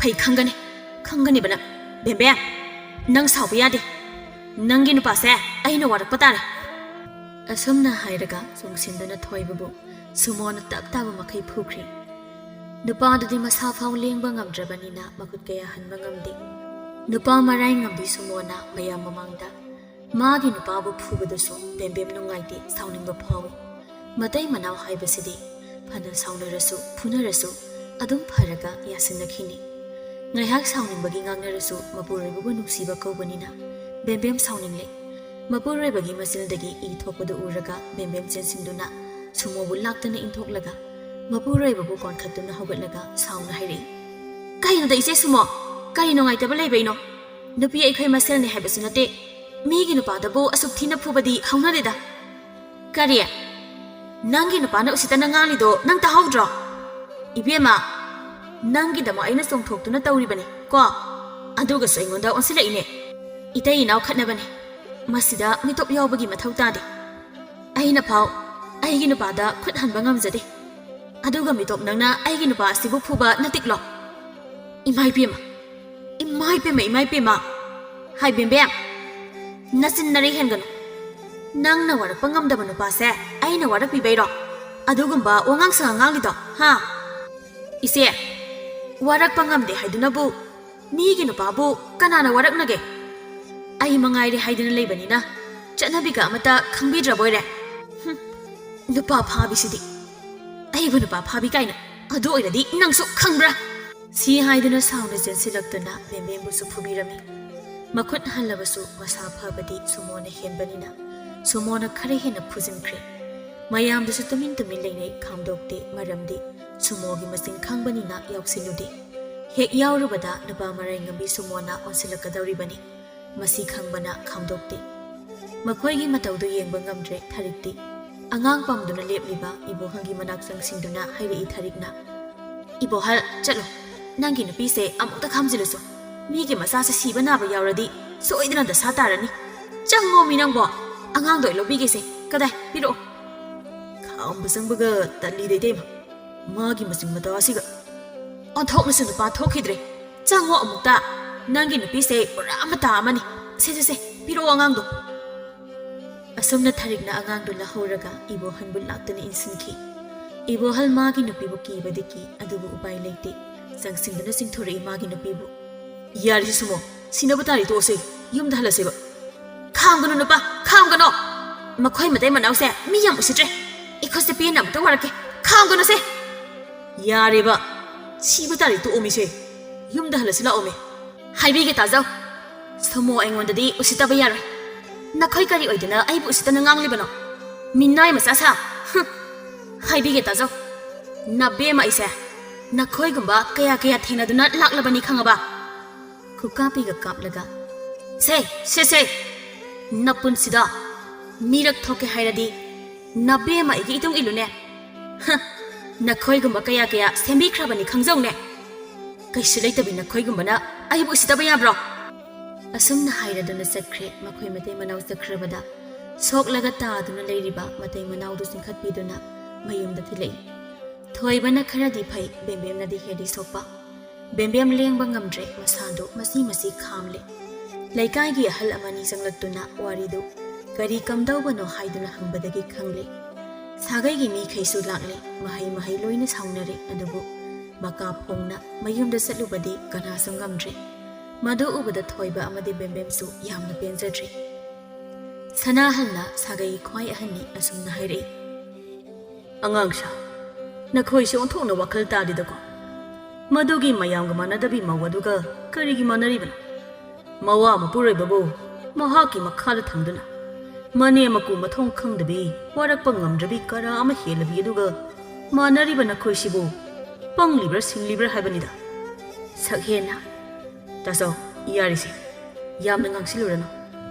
ꯐꯩ ꯈꯪꯒꯅꯤꯕ ꯅꯪ ꯕꯦꯝꯕꯦꯝ ꯅꯪ ꯁꯥꯎꯕ ꯌꯥꯗꯦ ꯅꯪꯒꯤ ꯅꯨꯄꯥꯁꯦ ꯑꯩꯅ ꯋꯥꯔꯛꯄ ꯇꯥꯔꯦ ꯑꯁꯨꯝꯅ ꯍꯥꯏꯔꯒ ꯆꯣꯡꯁꯤꯟꯗꯨꯅ ꯊꯣꯏꯕꯕꯨ ꯁꯨꯃꯣꯅ ꯇꯞ ꯇꯥꯕ ꯃꯈꯩ ꯐꯨꯈ꯭ꯔꯦ ꯅꯨꯄꯥꯗꯨꯗꯤ ꯃꯁꯥ ꯐꯥꯎ ꯂꯦꯡꯕ ꯉꯝꯗ꯭ꯔꯕꯅꯤꯅ ꯃꯈꯨꯠ ꯀꯌꯥ ꯍꯟꯕ ꯉꯝꯗꯦ ꯅꯨꯄꯥ ꯃꯔꯥꯏ ꯉꯝꯕꯤ ꯁꯨꯃꯣꯅ ꯃꯌꯥꯝ ꯃꯃꯥꯡꯗ ꯃꯥꯒꯤ ꯅꯨꯄꯥꯕꯨ ꯐꯨꯕꯗꯁꯨ ꯕꯦꯝꯕꯦꯝ ꯅꯨꯡꯉꯥꯏꯇꯦ ꯁꯥꯎꯅꯤꯡꯕ ꯐꯥꯎꯏ ꯃꯇꯩ ꯃꯅꯥꯎ ꯍꯥꯏꯕꯁꯤꯗꯤ ꯐꯅ ꯁꯥꯎꯅꯔꯁꯨ ꯐꯨꯅꯔꯁꯨ ꯑꯗꯨꯝ ꯐꯔꯒ ꯌꯥꯁꯤꯟꯅꯈꯤꯅꯤ ꯉꯥꯏꯍꯥꯛ ꯁꯥꯎꯅꯤꯡꯕꯒꯤ ꯉꯥꯡꯅꯔꯁꯨ ꯃꯄꯨꯔꯣꯏꯕꯕꯨ ꯅꯨꯡꯁꯤꯕ ꯀꯧꯕꯅꯤ나 ꯕꯦꯝꯕꯦꯝ ꯁꯥꯎꯅꯤꯡꯂꯦ ꯃꯄꯨꯔꯣꯏꯕꯒꯤ ꯃꯆꯤꯜꯗꯒꯤ ꯏ ꯊꯣꯛꯄꯗꯨ ꯎꯔꯒ ꯕꯦꯝꯕꯦꯝ ꯆꯦꯟꯁꯤꯟꯗꯨꯅ ꯁꯨꯃꯣꯕꯨ ꯂꯥꯛꯇꯨꯅ ꯏꯟꯊꯣꯛꯂꯒ ꯃꯄꯨꯔꯣꯏꯕꯕꯨ ꯀꯣꯟꯈꯠꯇꯨꯅ ꯍꯧꯒꯠꯂꯒ ꯁꯥꯎꯅ ꯍꯥꯏꯔꯛꯏ ꯀꯩꯅꯣꯗ ꯏꯆꯦ ꯁꯨꯃꯣ ꯀꯔꯤ ꯅꯨꯡꯉꯥꯏꯇꯕ ꯂꯩꯕꯩꯅꯣ ꯅꯨꯄꯤ ꯑꯩꯈꯣꯏ ꯃꯁꯦꯜꯅꯤ ꯍꯥꯏꯕꯁꯨ ꯅꯠꯇꯦ ꯃꯤꯒꯤ ꯅꯨꯄꯥꯗꯕꯨ ꯑꯁꯨꯛ ꯊꯤꯅ ꯐꯨꯕꯗꯤ ꯍꯧꯅꯗꯦꯗ ꯀꯔꯤ ꯅꯪꯒꯤ ꯅꯨꯄꯥꯅ ꯎꯁꯤꯠꯇꯅ ꯉꯥꯡꯂꯤꯗꯣ ꯅꯪ ꯇꯥꯍꯧꯗ꯭ꯔꯣ 이비엠아 ꯅꯪꯒꯤꯗꯃꯛ ꯑꯩꯅ ꯆꯣꯡꯊꯣꯛꯇꯨꯅ ꯇꯧꯔꯤꯕꯅꯤ ꯀꯣ ꯑꯗꯨꯒꯁꯨ ꯑꯩꯉꯣꯟꯗ ꯑꯣꯟꯁꯤꯜꯂꯛꯏꯅꯦ ꯏꯇꯩ ꯏꯅꯥꯎ ꯈꯠꯅꯕꯅꯤ ꯃꯁꯤꯗ ꯃꯤꯇꯣꯞ ꯌꯥꯎꯕꯒꯤ ꯃꯊꯧ ꯇꯥꯗꯦ ꯑꯩꯅ ꯐꯥꯎ ꯑꯩꯒꯤ ꯅꯨꯄꯥꯗ ꯈꯨꯠ ꯍꯟꯕ ꯉꯝꯖꯗꯦ ꯑꯗꯨꯒ ꯃꯤꯇꯣꯞ ꯅꯪꯅ ꯑꯩꯒꯤ ꯅꯨꯄꯥ ꯑꯁꯤꯕꯨ ꯐꯨꯕ ꯅꯠꯇꯤꯛꯂꯣ ꯏꯃꯥꯏꯄꯦꯝꯃ ꯍꯥꯏ ꯕꯦꯝꯕꯦꯝ ꯅꯆꯤꯟ ꯅꯔꯤ ꯍꯦꯟꯒꯅꯨ ꯅꯪꯅ ꯋꯥꯔꯛꯄ ꯉꯝꯗꯕ ꯅꯨꯄꯥꯁꯦ ꯑꯩꯅ ꯋꯥꯔꯛꯄꯤꯕꯩꯔꯣ ꯑꯗꯨꯒꯨꯝꯕ ꯋꯥꯉꯥꯡ ꯁꯉꯥꯡ ꯉꯥꯡꯂꯤꯗꯣ ꯍꯥ ꯏꯆꯦ ꯋꯥꯔꯛꯄ ꯉꯝꯗꯦ ꯍꯥꯏꯗꯨꯅꯕꯨ ꯃꯤꯒꯤ ꯅꯨꯄꯥꯕꯨ ꯀꯅꯥꯅ ꯋꯥꯔꯛꯅꯒꯦ ꯑꯩ ꯃꯉꯥꯏꯔꯦ ꯍꯥꯏꯗꯨꯅ ꯂꯩꯕꯅꯤꯅ ꯆꯠꯅꯕꯤꯒ ꯑꯃꯠꯇ ꯈꯪꯕꯤꯗ꯭ꯔꯕꯣꯏꯔꯦ ꯅꯨꯄꯥ ꯐꯥꯕꯤꯁꯤꯗꯤ ꯑꯩꯕꯨ ꯅꯨꯄꯥ ꯐꯥꯕꯤ ꯀꯥꯏꯅ ꯑꯗꯨ ꯑꯣꯏꯔꯗꯤ ꯅꯪꯁꯨ ꯈꯪꯕ꯭ꯔꯥ ꯁꯤ ꯍꯥꯏꯗꯨꯅ ꯁꯥꯎꯅ ꯆꯦꯟꯁꯤꯜꯂꯛꯇꯨꯅ ꯕꯦꯝꯕꯦꯝꯕꯨꯁꯨ ꯐꯨꯕꯤꯔꯝꯃꯤ ꯃꯈꯨꯠ ꯍꯜꯂꯕꯁꯨ ꯃꯁꯥ ꯐꯕꯗꯤ ꯁꯨꯃꯣꯅ ꯍꯦꯟꯕꯅꯤꯅ ꯁꯨꯃꯣꯅ ꯈꯔ ꯍꯦꯟꯅ ꯐꯨꯖꯤꯟꯈ꯭ꯔꯦ ꯃꯌꯥꯝꯗꯨꯁꯨ ꯇꯨꯃꯤꯟ ꯂꯩꯅꯩ ꯈꯥꯝꯗꯣꯛꯇꯦ ꯃꯔꯝꯗꯤ ꯁꯨꯃꯣꯒꯤ ꯃꯁꯤꯡ ꯈꯪꯕꯅꯤꯅ ꯌꯥꯎꯁꯤꯜꯂꯨꯗꯦ ꯍꯦꯛ ꯌꯥꯎꯔꯨꯕꯗ ꯅꯨꯄꯥ ꯃꯔꯥꯏ ꯉꯝꯕꯤ ꯁꯨꯃꯣꯅ ꯑꯣꯟꯁꯤꯜꯂꯛꯀꯗꯧꯔꯤꯕꯅꯤ ꯃꯁꯤ ꯈꯪꯕꯅ ꯈꯥꯝꯗꯣꯛꯇꯦ ꯃꯈꯣꯏꯒꯤ ꯃꯇꯧꯗꯨ ꯌꯦꯡꯕ ꯉꯝꯗ꯭ꯔꯦ ꯊꯥꯔꯤꯛꯇꯤ ꯑꯉꯥꯡ ꯄꯥꯝꯗꯨꯅ ꯂꯦꯞꯂꯤꯕ ꯏꯕꯣꯍꯜꯒꯤ ꯃꯅꯥꯛ ꯆꯪꯁꯤꯟꯗꯨꯅ ꯍꯥꯏꯔꯛꯏ ꯊꯥꯔꯤꯛꯅ ꯏꯕꯣꯍꯜ ꯆꯠꯂꯣ ꯅꯪꯒꯤ ꯅꯨꯄꯤꯁꯦ ꯑꯃꯨꯛꯇ ꯈꯥꯝꯖꯤꯜꯂꯨꯁꯨ ꯃꯤꯒꯤ ꯃꯆꯥꯁꯦ ꯁꯤꯕ ꯅꯥꯕ ꯌꯥꯎꯔꯗꯤ ꯁꯣꯏꯗꯅ ꯗꯁꯥ ꯇꯥꯔꯅꯤ ꯆꯪꯉꯣ ꯃꯤ ꯅꯪꯕꯣ ꯑꯉꯥꯡꯗꯣ ꯑꯩ ꯂꯧꯕꯤꯒꯦꯁꯦ ꯀꯗꯥꯏ ꯄꯤꯔꯛꯑꯣ ꯈꯥꯝꯕ ꯆꯪꯕꯒ ꯇꯜꯂꯤꯗ ꯏꯇꯩꯃ ꯃꯥꯒꯤ ꯃꯆꯤꯡ ꯃꯇꯥ ꯑꯁꯤꯒ ꯑꯣꯟꯊꯣꯛꯅꯁꯨ ꯅꯨꯄꯥ ꯊꯣꯛꯈꯤꯗ꯭ꯔꯦ ꯆꯪꯉꯣ ꯑꯃꯨꯛꯇ ꯅꯪꯒꯤ ꯅꯨꯄꯤꯁꯦ ꯄꯨꯔꯥ ꯃꯇꯥ ꯑꯃꯅꯤ ꯁꯦ ꯄꯤꯔꯛꯑꯣ ꯑꯉꯥꯡꯗꯣ ꯑꯁꯨꯝꯅ ꯊꯥꯔꯤꯛꯅ ꯑꯉꯥꯡꯗꯨ ꯂꯧꯍꯧꯔꯒ ꯏꯕꯣꯍꯜꯕꯨ ꯂꯥꯛꯇꯨꯅ ꯏꯟꯁꯤꯟꯈꯤ ꯏꯕꯣꯍꯜ ꯃꯥꯒꯤ ꯅꯨꯄꯤꯕꯨ ꯀꯤꯕꯗꯤ ꯀꯤ ꯑꯗꯨꯕꯨ ꯎꯄꯥꯏ ꯂꯩꯇꯦ ꯆꯪꯁꯤꯟꯗꯨꯅ ꯆꯤꯡꯊꯣꯔꯛꯏ ꯃꯥꯒꯤ ꯅꯨꯄꯤꯕꯨ ꯌꯥꯔꯤꯁꯤ ꯁꯨꯃꯣ ꯁꯤꯅꯕ ꯇꯥꯔꯤ ꯇꯣꯛꯑꯁꯦ ꯌꯨꯝꯗ ꯍꯜꯂꯁꯦꯕ ꯈꯥꯝꯒꯅꯨ ꯅꯨꯄꯥ ꯈꯥꯝꯒꯅꯣ ꯃꯈꯣꯏ ꯃꯇꯩ ꯃꯅꯥꯎꯁꯦ ꯃꯤ ꯌꯥꯝ ꯎꯁꯤꯠꯇ꯭ꯔꯦ ꯑꯩꯈꯣꯏꯁꯦ ꯄꯦꯟꯅ ꯑꯃꯨꯛꯇ ꯋꯥꯔꯛꯀꯦ ꯈꯥꯝꯒꯅꯨꯁꯦ ꯌꯥꯔꯦꯕ ꯁꯤꯕ ꯇꯥꯔꯤ ꯇꯣꯛꯑꯣꯃꯤꯁꯦ ꯌꯨꯝꯗ ꯍꯜꯂꯁꯤ ꯂꯥꯛꯑꯣꯃꯦ ꯍꯥꯏꯕꯤꯒꯦ ꯇꯥꯖꯧ ꯁꯨꯃꯣ ꯑꯩꯉꯣꯟꯗꯗꯤ ꯎꯁꯤꯠꯇꯕ ꯌꯥꯔꯣꯏ ꯅꯈꯣꯏ ꯀꯔꯤ ꯑꯣꯏꯗꯅ ꯑꯩꯕꯨ ꯎꯁꯤꯠꯇꯅ ꯉꯥꯡꯂꯤꯕꯅꯣ ꯃꯤꯅꯥꯏ ꯃꯆꯥ ꯁꯥ ꯍꯥꯏꯕꯤꯒꯦ ꯇꯥꯖꯧ ꯅꯕꯦꯝꯃ ꯑꯩꯁꯦ ꯅꯈꯣꯏꯒꯨꯝꯕ ꯀꯌꯥ ꯊꯦꯡꯅꯗꯨꯅ ꯂꯥꯛꯂꯕꯅꯤ ꯈꯪꯉꯕ ꯈꯨꯀꯥꯞꯄꯤꯒ ꯀꯥꯞꯂꯒ ꯁꯦ ꯅꯄꯨꯟꯁꯤꯗ ꯃꯤꯔꯛ ꯊꯣꯛꯀꯦ ꯍꯥꯏꯔꯗꯤ ꯅꯕꯦꯝꯃ ꯑꯩꯒꯤ ꯏꯇꯨꯡ ꯏꯜꯂꯨꯅꯦ ꯅꯈꯣꯏꯒꯨꯝꯕ ꯀꯌꯥ ꯁꯦꯝꯕꯤꯈ꯭ꯔꯕꯅꯤ ꯈꯪꯖꯧꯅꯦ ꯀꯩꯁꯨ ꯂꯩꯇꯕꯤ ꯅꯈꯣꯏꯒꯨꯝꯕꯅ ꯑꯩꯕꯨ ꯎꯁꯤꯠꯇꯕ ꯌꯥꯕ꯭ꯔꯣ ꯑꯁꯨꯝꯅ ꯍꯥꯏꯔꯗꯨꯅ ꯆꯠꯈ꯭ꯔꯦ ꯃꯈꯣꯏ ꯃꯇꯩ ꯃꯅꯥꯎ ꯆꯠꯈ꯭ꯔꯕꯗ ꯁꯣꯛꯂꯒ ꯇꯥꯗꯨꯅ ꯂꯩꯔꯤꯕ ꯃꯇꯩ ꯃꯅꯥꯎꯗꯨ ꯆꯤꯡꯈꯠꯄꯤꯗꯨꯅ ꯃꯌꯨꯝꯗ ꯊꯤꯜꯂꯛꯏ ꯊꯣꯏꯕꯅ ꯈꯔꯗꯤ ꯐꯩ ꯕꯦꯝꯕꯦꯝꯅꯗꯤ ꯍꯦꯜꯂꯤ ꯁꯣꯛꯄ ꯕꯦꯝꯕꯦꯝ ꯂꯦꯡꯕ ꯉꯝꯗ꯭ꯔꯦ ꯃꯁꯥꯗꯨ ꯃꯆꯤ ꯈꯥꯝꯂꯦ ꯂꯩꯀꯥꯏꯒꯤ ꯑꯍꯜ ꯑꯃꯅꯤ ꯆꯪꯂꯛꯇꯨꯅ ꯋꯥꯔꯤꯗꯨ ꯀꯔꯤ ꯀꯝꯗꯧꯕꯅꯣ ꯍꯥꯏꯗꯨꯅ ꯍꯪꯕꯗꯒꯤ ꯈꯪꯂꯦ ꯁꯥꯒꯩꯒꯤ ꯃꯤꯈꯩꯁꯨ ꯂꯥꯛꯂꯦ ꯃꯍꯩ ꯂꯣꯏꯅ ꯁꯥꯎꯅꯔꯦ ꯑꯗꯨꯕꯨ ꯃꯀꯥ ꯐꯣꯡꯅ ꯃꯌꯨꯝꯗ ꯆꯠꯂꯨꯕꯗꯤ ꯀꯅꯥꯁꯨ ꯉꯝꯗ꯭ꯔꯦ ꯃꯗꯨ ꯎꯕꯗ ꯊꯣꯏꯕ ꯑꯃꯗꯤ ꯕꯦꯝꯕꯦꯝꯁꯨ ꯌꯥꯝꯅ ꯄꯦꯟꯖꯗ꯭ꯔꯦ ꯁꯅꯥꯍꯜꯅ ꯁꯥꯒꯩ ꯈ꯭ꯋꯥꯏ ꯑꯍꯟꯅꯤ ꯑꯁꯨꯝꯅ ꯍꯥꯏꯔꯛꯏ ꯑꯉꯥꯡꯁꯥ ꯅꯈꯣꯏꯁꯦ ꯑꯣꯟꯊꯣꯛꯅ ꯋꯥꯈꯜ ꯇꯥꯗꯦꯗꯀꯣ ꯃꯗꯨꯒꯤ ꯃꯌꯥꯝꯒ ꯃꯥꯟꯅꯗꯕꯤ ꯃꯧ ꯑꯗꯨꯒ ꯀꯔꯤꯒꯤ ꯃꯥꯟꯅꯔꯤꯕꯅꯣ ꯃꯋꯥ ꯃꯄꯨꯔꯣꯏꯕꯕꯨ ꯃꯍꯥꯛꯀꯤ ꯃꯈꯥꯗ ꯊꯝꯗꯨꯅ ꯃꯅꯦ ꯃꯀꯨ ꯃꯊꯣꯡ ꯈꯪꯗꯕꯤ ꯋꯥꯔꯛꯄ ꯉꯝꯗ꯭ꯔꯕꯤ ꯀꯔꯥ ꯑꯃ ꯍꯦꯜꯂꯕꯤ ꯑꯗꯨꯒ ꯃꯥꯟꯅꯔꯤꯕ ꯅꯈꯣꯏꯁꯤꯕꯨ ꯄꯪꯂꯤꯕ꯭ꯔꯥ ꯁꯤꯡꯂꯤꯕ꯭ꯔꯥ ꯍꯥꯏꯕꯅꯤꯗ ꯁꯛꯍꯦꯟꯅ ꯇꯥꯆꯧ ꯌꯥꯔꯤꯁꯦ ꯌꯥꯝꯅ ꯉꯥꯡꯁꯤꯜꯂꯨꯔꯅꯨ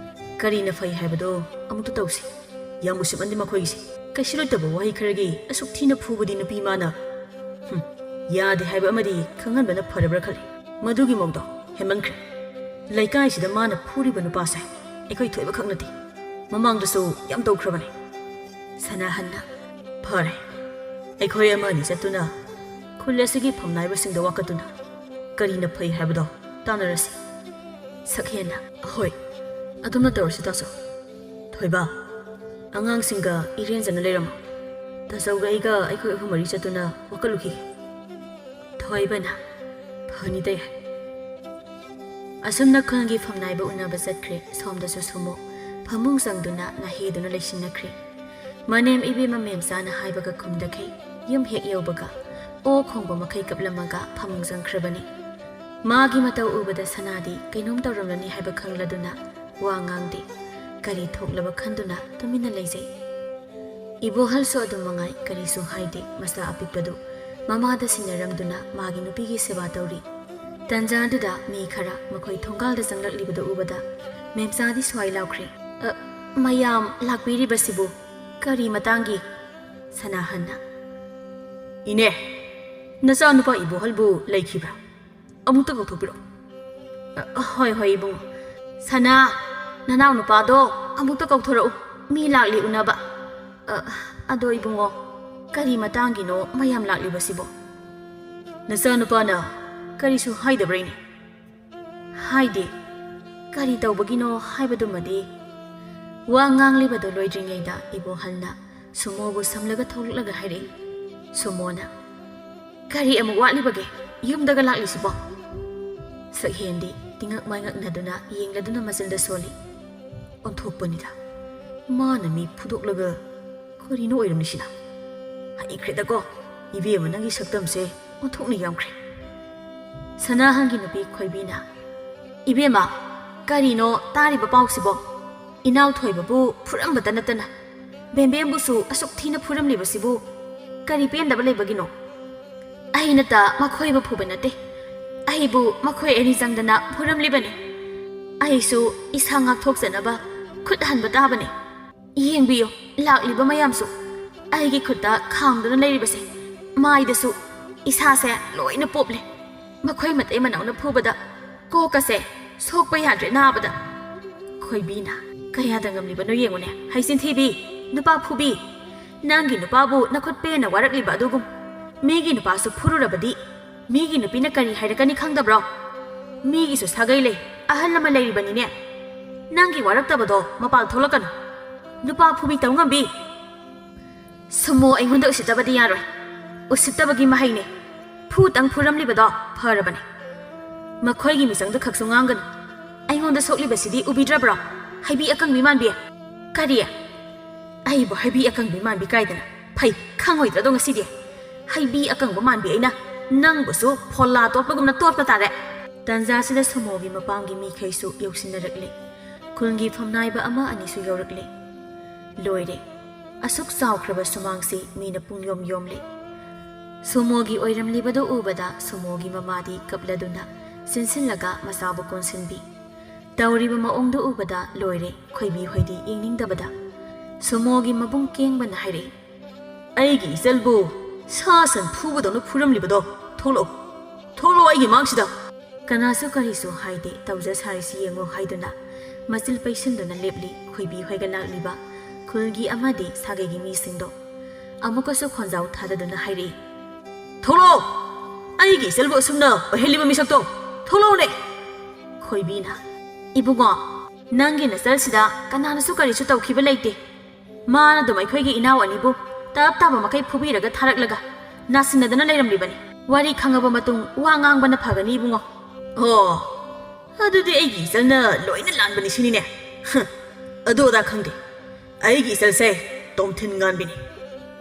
ꯀꯔꯤꯅ ꯐꯩ ꯍꯥꯏꯕꯗꯣ ꯑꯃꯨꯛꯇ ꯇꯧꯁꯤ ꯌꯥꯝ ꯎꯁꯤꯠꯃꯟꯗꯦ ꯃꯈꯣꯏꯒꯤꯁꯦ ꯀꯩꯁꯨꯂꯣꯏꯇꯕ ꯋꯥꯍꯩ ꯈꯔꯒꯤ ꯑꯁꯨꯛ ꯊꯤꯅ ꯐꯨꯕꯗꯤ ꯅꯨꯄꯤ ꯃꯥꯅ ꯌꯥꯗꯦ ꯍꯥꯏꯕ ꯑꯃꯗꯤ ꯈꯪꯍꯟꯕꯅ ꯐꯔꯕ꯭ꯔꯥ ꯈꯜꯂꯤ ꯃꯗꯨꯒꯤ ꯃꯧꯗꯣ ꯍꯦꯟꯃꯟꯈ꯭ꯔꯦ ꯂꯩꯀꯥꯏꯁꯤꯗ ꯃꯥꯅ ꯐꯨꯔꯤꯕ ꯅꯨꯄꯥꯁꯦ ꯑꯩꯈꯣꯏ ꯊꯣꯏꯕꯈꯛ ꯅꯠꯇꯦ ꯃꯃꯥꯡꯗꯁꯨ ꯌꯥꯝ ꯇꯧꯈ꯭ꯔꯕꯅꯤ ꯁꯅꯥꯍꯟꯅ ꯐꯔꯦ ꯑꯩꯈꯣꯏ ꯑꯃ ꯑꯅꯤ ꯆꯠꯇꯨꯅ ꯈꯨꯜ ꯑꯁꯤꯒꯤ ꯐꯝꯅꯥꯏꯕꯁꯤꯡꯗ ꯋꯥꯀꯠꯇꯨꯅ ꯀꯔꯤꯅ ꯐꯩ ꯍꯥꯏꯕꯗꯣ ꯇꯥꯟꯅꯔꯁꯤ ꯁꯛꯍꯦꯟꯅ ꯍꯣꯏ ꯑꯗꯨꯝꯅ ꯇꯧꯔꯁꯤ ꯇꯥꯆꯧ ꯊꯣꯏꯕ ꯑꯉꯥꯡꯁꯤꯡꯒ ꯏꯔꯦꯟꯖꯅ ꯂꯩꯔꯝꯃꯣ ꯇꯥꯆꯧꯒ ꯑꯩꯒ ꯑꯩꯈꯣꯏ ꯑꯍꯨꯝ ꯃꯔꯤ ꯆꯠꯇꯨꯅ ꯋꯥꯀꯠꯂꯨꯈꯤꯒꯦ ꯊꯣꯏꯕꯅ ꯐꯅꯤꯗ ꯌꯥꯏ ꯑꯁꯨꯝꯅ ꯈꯨꯜꯒꯤ ꯐꯝꯅꯥꯏꯕ ꯎꯅꯕ ꯆꯠꯈ꯭ꯔꯦ ꯁꯣꯝꯗꯁꯨ ꯁꯨꯃꯣ ꯐꯃꯨꯡ ꯆꯪꯗꯨꯅ ꯅꯥꯍꯦꯗꯨꯅ ꯂꯩꯁꯤꯟꯅꯈ꯭ꯔꯦ ꯃꯅꯦꯝ ꯏꯕꯦꯝꯃ ꯃꯦꯝꯆꯥꯅ ꯍꯥꯏꯕꯒ ꯈꯨꯝꯗꯈꯩ ꯌꯨꯝ ꯍꯦꯛ ꯌꯧꯕꯒ ꯑꯣ ꯈꯣꯡꯕ ꯃꯈꯩ ꯀꯞꯂꯝꯃꯒ ꯐꯃꯨꯡ ꯆꯪꯈ꯭ꯔꯕꯅꯤ ꯃꯥꯒꯤ ꯃꯇꯧ ꯎꯕꯗ ꯁꯅꯥꯗꯤ ꯀꯩꯅꯣꯝ ꯇꯧꯔꯝꯂꯅꯤ ꯍꯥꯏꯕ ꯈꯪꯂꯗꯨꯅ ꯋꯥ ꯉꯥꯡꯗꯦ ꯀꯔꯤ ꯊꯣꯛꯂꯕ ꯈꯟꯗꯨꯅ ꯇꯨꯃꯤꯟꯅ ꯂꯩꯖꯩ ꯏꯕꯣꯍꯜꯁꯨ ꯑꯗꯨꯝ ꯃꯉꯥꯏ ꯀꯔꯤꯁꯨ ꯍꯥꯏꯗꯦ ꯃꯆꯥ ꯑꯄꯤꯛꯄꯗꯨ ꯃꯃꯥꯗ ꯁꯤꯟꯅꯔꯝꯗꯨꯅ ꯃꯥꯒꯤ ꯅꯨꯄꯤꯒꯤ ꯁꯦꯕꯥ ꯇꯧꯔꯤ ꯇꯟꯖꯥꯗꯨꯗ ꯃꯤ ꯈꯔ ꯃꯈꯣꯏ ꯊꯣꯡꯒꯥꯜꯗ ꯆꯪꯂꯛꯂꯤꯕꯗꯨ ꯎꯕꯗ ꯃꯦꯝꯆꯥꯗꯤ ꯁ꯭ꯋꯥꯏ ꯂꯥꯎꯈ꯭ꯔꯦ ꯃꯌꯥꯝ ꯂꯥꯛꯄꯤꯔꯤꯕꯁꯤꯕꯨ ꯀꯔꯤ ꯃꯇꯥꯡꯒꯤ ꯁꯅꯥꯍꯟꯅ ꯏꯅꯦ ꯅꯆꯥꯅꯨꯄꯥ ꯏꯕꯣꯍꯜꯕꯨ ꯂꯩꯈꯤꯕ꯭ꯔꯥ ꯑꯃꯨꯛꯇ ꯀꯧꯊꯣꯛꯄꯤꯔꯛꯑꯣ ꯍꯣꯏ ꯍꯣꯏ ꯏꯕꯨꯡ ꯁꯅꯥ ꯅꯅꯥꯎ ꯅꯨꯄꯥꯗꯣ ꯑꯃꯨꯛꯇ ꯀꯧꯊꯣꯔꯛꯎ ꯃꯤ ꯂꯥꯛꯂꯤ ꯎꯅꯕ ꯑꯗꯣ ꯏꯕꯨꯡꯉꯣ ꯀꯔꯤ ꯃꯇꯥꯡꯒꯤꯅꯣ ꯃꯌꯥꯝ ꯂꯥꯛꯂꯤꯕꯁꯤꯕꯣ ꯅꯆꯥꯅꯨꯄꯥꯅ ꯀꯔꯤꯁꯨ ꯍꯥꯏꯗꯕ꯭ꯔꯥ ꯏꯅꯦ ꯍꯥꯏꯗꯦ ꯀꯔꯤ ꯇꯧꯕꯒꯤꯅꯣ ꯍꯥꯏꯕꯗꯨꯃꯗꯤ ꯋꯥ ꯉꯥꯡꯂꯤꯕꯗꯣ ꯂꯣꯏꯗ꯭ꯔꯤꯉꯩꯗ ꯏꯕꯣꯍꯜꯅ ꯁꯨꯃꯣꯕꯨ ꯁꯝꯂꯒ ꯊꯣꯛꯂꯛꯂꯒ ꯍꯥꯏꯔꯛꯏ ꯁꯨꯃꯣꯅ ꯀꯔꯤ ꯑꯃꯨꯛ ꯋꯥꯠꯂꯤꯕꯒꯦ ꯌꯨꯝꯗꯒ ꯂꯥꯛꯂꯤꯁꯤꯕꯣ ꯁꯛꯍꯦꯟꯗꯤ ꯇꯤꯉꯛ ꯃꯥꯏꯉꯛꯅꯗꯨꯅ ꯌꯦꯡꯂꯗꯨꯅ ꯃꯆꯤꯟꯗ ꯁꯣꯜꯂꯤ ꯑꯣꯟꯊꯣꯛꯄꯅꯤꯗ ꯃꯥꯅ ꯃꯤ ꯐꯨꯗꯣꯛꯂꯒ ꯀꯔꯤꯅꯣ ꯑꯣꯏꯔꯝꯂꯤꯁꯤꯅ ꯍꯩꯈ꯭ꯔꯦꯗꯀꯣ ꯏꯕꯦꯝꯃ ꯅꯪꯒꯤ ꯁꯛꯇꯝꯁꯦ ꯑꯣꯟꯊꯣꯛꯅ ꯌꯥꯝꯈ꯭ꯔꯦ ꯁꯅꯥꯍꯟꯒꯤ ꯅꯨꯄꯤ ꯈꯣꯏꯕꯤꯅ ꯏꯕꯦꯝꯃ ꯀꯔꯤꯅꯣ ꯇꯥꯔꯤꯕ ꯄꯥꯎꯁꯤꯕꯣ ꯏꯅꯥꯎ ꯊꯣꯏꯕꯕꯨ ꯐꯨꯔꯝꯕꯇ ꯅꯠꯇꯅ ꯕꯦꯝꯕꯦꯝꯕꯨꯁꯨ ꯑꯁꯨꯛ ꯊꯤꯅ ꯐꯨꯔꯝꯂꯤꯕꯁꯤꯕꯨ ꯀꯔꯤ ꯄꯦꯟꯗꯕ ꯂꯩꯕꯒꯤꯅꯣ ꯑꯩꯅꯇ ꯃꯈꯣꯏꯕꯨ ꯐꯨꯕ ꯅꯠꯇꯦ ꯑꯩꯕꯨ ꯃꯈꯣꯏ ꯑꯅꯤ ꯆꯪꯗꯅ ꯐꯨꯔꯝꯂꯤꯕꯅꯤ ꯑꯩꯁꯨ ꯏꯁꯥ ꯉꯥꯛꯊꯣꯛꯆꯅꯕ ꯈꯨꯠ ꯍꯟꯕ ꯇꯥꯕꯅꯤ ꯌꯦꯡꯕꯤꯌꯨ ꯂꯥꯛꯂꯤꯕ ꯃꯌꯥꯝꯁꯨ ꯑꯩꯒꯤ ꯈꯨꯠꯇ ꯈꯥꯡꯗꯨꯅ ꯂꯩꯔꯤꯕꯁꯦ ꯃꯥꯏꯗꯁꯨ ꯏꯁꯥꯁꯦ ꯂꯣꯏꯅ ꯄꯣꯞꯂꯦ ꯃꯈꯣꯏ ꯃꯇꯩ ꯃꯅꯥꯎꯅ ꯐꯨꯕꯗ ꯀꯣꯛꯀꯁꯦ ꯁꯣꯛꯄ ꯌꯥꯗ꯭ꯔꯦ ꯅꯥꯕꯗ ꯈꯣꯏꯕꯤꯅ ꯀꯌꯥꯗ ꯉꯝꯂꯤꯕꯅꯣ ꯌꯦꯡꯉꯨꯅꯦ ꯍꯩꯆꯤꯟꯊꯤꯕꯤ ꯅꯨꯄꯥ ꯐꯨꯕꯤ ꯅꯪꯒꯤ ꯅꯨꯄꯥꯕꯨ ꯅꯈꯨꯠ ꯄꯦꯟꯅ ꯋꯥꯔꯛꯂꯤꯕ ꯑꯗꯨꯒꯨꯝ ꯃꯤꯒꯤ ꯅꯨꯄꯥꯁꯨ ꯐꯨꯔꯨꯔꯕꯗꯤ ꯃꯤꯒꯤ ꯅꯨꯄꯤꯅ ꯀꯔꯤ ꯍꯥꯏꯔꯛꯀꯅꯤ ꯈꯪꯗꯕ꯭ꯔꯣ ꯃꯤꯒꯤꯁꯨ ꯁꯥꯒꯩ ꯂꯩ ꯑꯍꯜ ꯑꯃ ꯂꯩꯔꯤꯕꯅꯤꯅꯦ ꯅꯪꯒꯤ ꯋꯥꯔꯛꯇꯕꯗꯣ ꯃꯄꯥꯜ ꯊꯣꯛꯂꯛꯀꯅꯨ ꯅꯨꯄꯥ ꯐꯨꯕꯤ ꯇꯧ ꯉꯝꯕꯤ ꯁꯨꯃꯣ ꯑꯩꯉꯣꯟꯗ ꯎꯁꯤꯠꯇꯕꯗꯤ ꯌꯥꯔꯣꯏ ꯎꯁꯤꯠꯇꯕꯒꯤ ꯃꯍꯩꯅꯦ ꯐꯨꯇꯪ ꯐꯨꯔꯝꯂꯤꯕꯗꯣ ꯐꯔꯕꯅꯤ ꯃꯈꯣꯏꯒꯤ ꯃꯤꯆꯪꯗ ꯈꯛꯁꯨ ꯉꯥꯡꯒꯅꯨ ꯑꯩꯉꯣꯟꯗ ꯁꯣꯛꯂꯤꯕꯁꯤꯗꯤ ꯎꯕꯤꯗ꯭ꯔꯕ꯭ꯔꯣ ꯍꯩꯕꯤ ꯑꯀꯪꯕꯤ ꯃꯥꯟꯕꯤ ꯀꯔꯤ ꯑꯩꯕꯨ ꯍꯩꯕꯤ ꯑꯀꯪꯕꯤ ꯃꯥꯟꯕꯤ ꯀꯥꯏꯗꯅ ꯐꯩ ꯈꯪꯉꯣꯏꯗ꯭ꯔꯗꯣ ꯉꯁꯤꯗꯤ ꯍꯩꯕꯤ ꯑꯀꯪꯕ ꯃꯥꯟꯕꯤ ꯑꯩꯅ ꯅꯪꯕꯨꯁꯨ ꯐꯣꯜꯂꯥ ꯇꯣꯠꯄꯒꯨꯝꯅ ꯇꯣꯠꯄ ꯇꯥꯔꯦ ꯇꯟꯖꯥꯁꯤꯗ ꯁꯨꯃꯣꯒꯤ ꯃꯄꯥꯝꯒꯤ ꯃꯤꯈꯩꯁꯨ ꯌꯧꯁꯤꯟꯅꯔꯛꯂꯤ ꯈꯨꯜꯒꯤ ꯐꯝꯅꯥꯏꯕ ꯑꯃ ꯑꯅꯤꯁꯨ ꯌꯧꯔꯛꯂꯤ ꯂꯣꯏꯔꯦ ꯑꯁꯨꯛ ꯆꯥꯎꯈ꯭ꯔꯕ ꯁꯨꯃꯥꯡꯁꯤ ꯃꯤꯅ ꯄꯨꯡꯌꯣꯝ ꯌꯣꯝꯂꯤ ꯁꯨꯃꯣꯒꯤ ꯑꯣꯏꯔꯝꯂꯤꯕꯗꯨ ꯎꯕꯗ ꯁꯨꯃꯣꯒꯤ ꯃꯃꯥꯗꯤ ꯀꯞꯂꯗꯨꯅ ꯆꯤꯟꯁꯤꯜꯂꯒ ꯃꯆꯥꯕꯨ ꯀꯣꯟꯁꯤꯟꯕꯤ ꯇꯧꯔꯤꯕ ꯃꯑꯣꯡꯗꯨ ꯎꯕꯗ ꯂꯣꯏꯔꯦ ꯈꯣꯏꯕꯤ ꯍꯣꯏꯗꯤ ꯌꯦꯡꯅꯤꯡꯗꯕꯗ ꯁꯨꯃꯣꯒꯤ ꯃꯕꯨꯡ ꯀꯦꯡꯕꯅ ꯍꯥꯏꯔꯛꯏ ꯑꯩꯒꯤ ꯏꯆꯜꯕꯨ ꯁꯥ ꯁꯟ ꯐꯨꯕꯗꯧꯅ ꯐꯨꯔꯝꯂꯤꯕꯗꯣ ꯊꯣꯛꯂꯛꯑꯣ ꯑꯩꯒꯤ ꯃꯥꯡꯁꯤꯗ ꯀꯅꯥꯁꯨ ꯀꯔꯤꯁꯨ ꯍꯥꯏꯗꯦ ꯇꯧꯖ ꯁꯥꯔꯤꯁꯤ ꯌꯦꯡꯉꯣ ꯍꯥꯏꯗꯨꯅ ꯃꯆꯤꯜ ꯄꯩꯁꯤꯟꯗꯨꯅ ꯂꯦꯞꯂꯤ ꯈꯣꯏꯕꯤ ꯍꯣꯏꯒ ꯂꯥꯛꯂꯤꯕ ꯈꯨꯜꯒꯤ ꯑꯃꯗꯤ ꯁꯥꯒꯩꯒꯤ ꯃꯤꯁꯤꯡꯗꯣ ꯑꯃꯨꯛꯀꯁꯨ ꯈꯣꯟꯖꯥꯎ ꯊꯥꯗꯗꯨꯅ ꯍꯥꯏꯔꯛꯏ ꯊꯣꯛꯂꯛꯑꯣ ꯑꯩꯒꯤ ꯏꯆꯜꯕꯨ ꯑꯁꯨꯝꯅ ꯑꯣꯏꯍꯜꯂꯤꯕ ꯃꯤꯁꯛꯇꯣ ꯊꯣꯛꯂꯛꯑꯣꯅꯦ ꯈꯣꯏꯕꯤꯅ ꯏꯕꯨꯡꯉꯣ ꯅꯪꯒꯤ ꯅꯆꯜꯁꯤꯗ ꯀꯅꯥꯅꯁꯨ ꯀꯔꯤꯁꯨ ꯇꯧꯈꯤꯕ ꯂꯩꯇꯦ ꯃꯥꯅ ꯑꯗꯨꯝ ꯑꯩꯈꯣꯏꯒꯤ ꯏꯅꯥꯎ ꯑꯅꯤꯕꯨ ꯇꯞ ꯇꯥꯕ ꯃꯈꯩ ꯐꯨꯕꯤꯔꯒ ꯊꯥꯔꯛꯂꯒ ꯅꯥꯁꯤꯟꯅꯗꯨꯅ ꯂꯩꯔꯝꯂꯤꯕꯅꯤ ꯋꯥꯔꯤ ꯈꯪꯉꯕ ꯃꯇꯨꯡ ꯋꯥ ꯉꯥꯡꯕꯅ ꯐꯒꯅꯤ ꯏꯕꯨꯡꯉꯣ ꯑꯣ ꯑꯗꯨꯗꯤ ꯑꯩꯒꯤ ꯏꯆꯜꯅ ꯂꯣꯏꯅ ꯂꯥꯟꯕꯅꯤ ꯁꯤꯅꯤꯅꯦ ꯑꯗꯨ ꯑꯗꯥ ꯈꯪꯗꯦ ꯑꯩꯒꯤ ꯏꯆꯜꯁꯦ ꯇꯣꯝꯊꯤꯟ ꯉꯥꯟꯕꯤꯅꯤ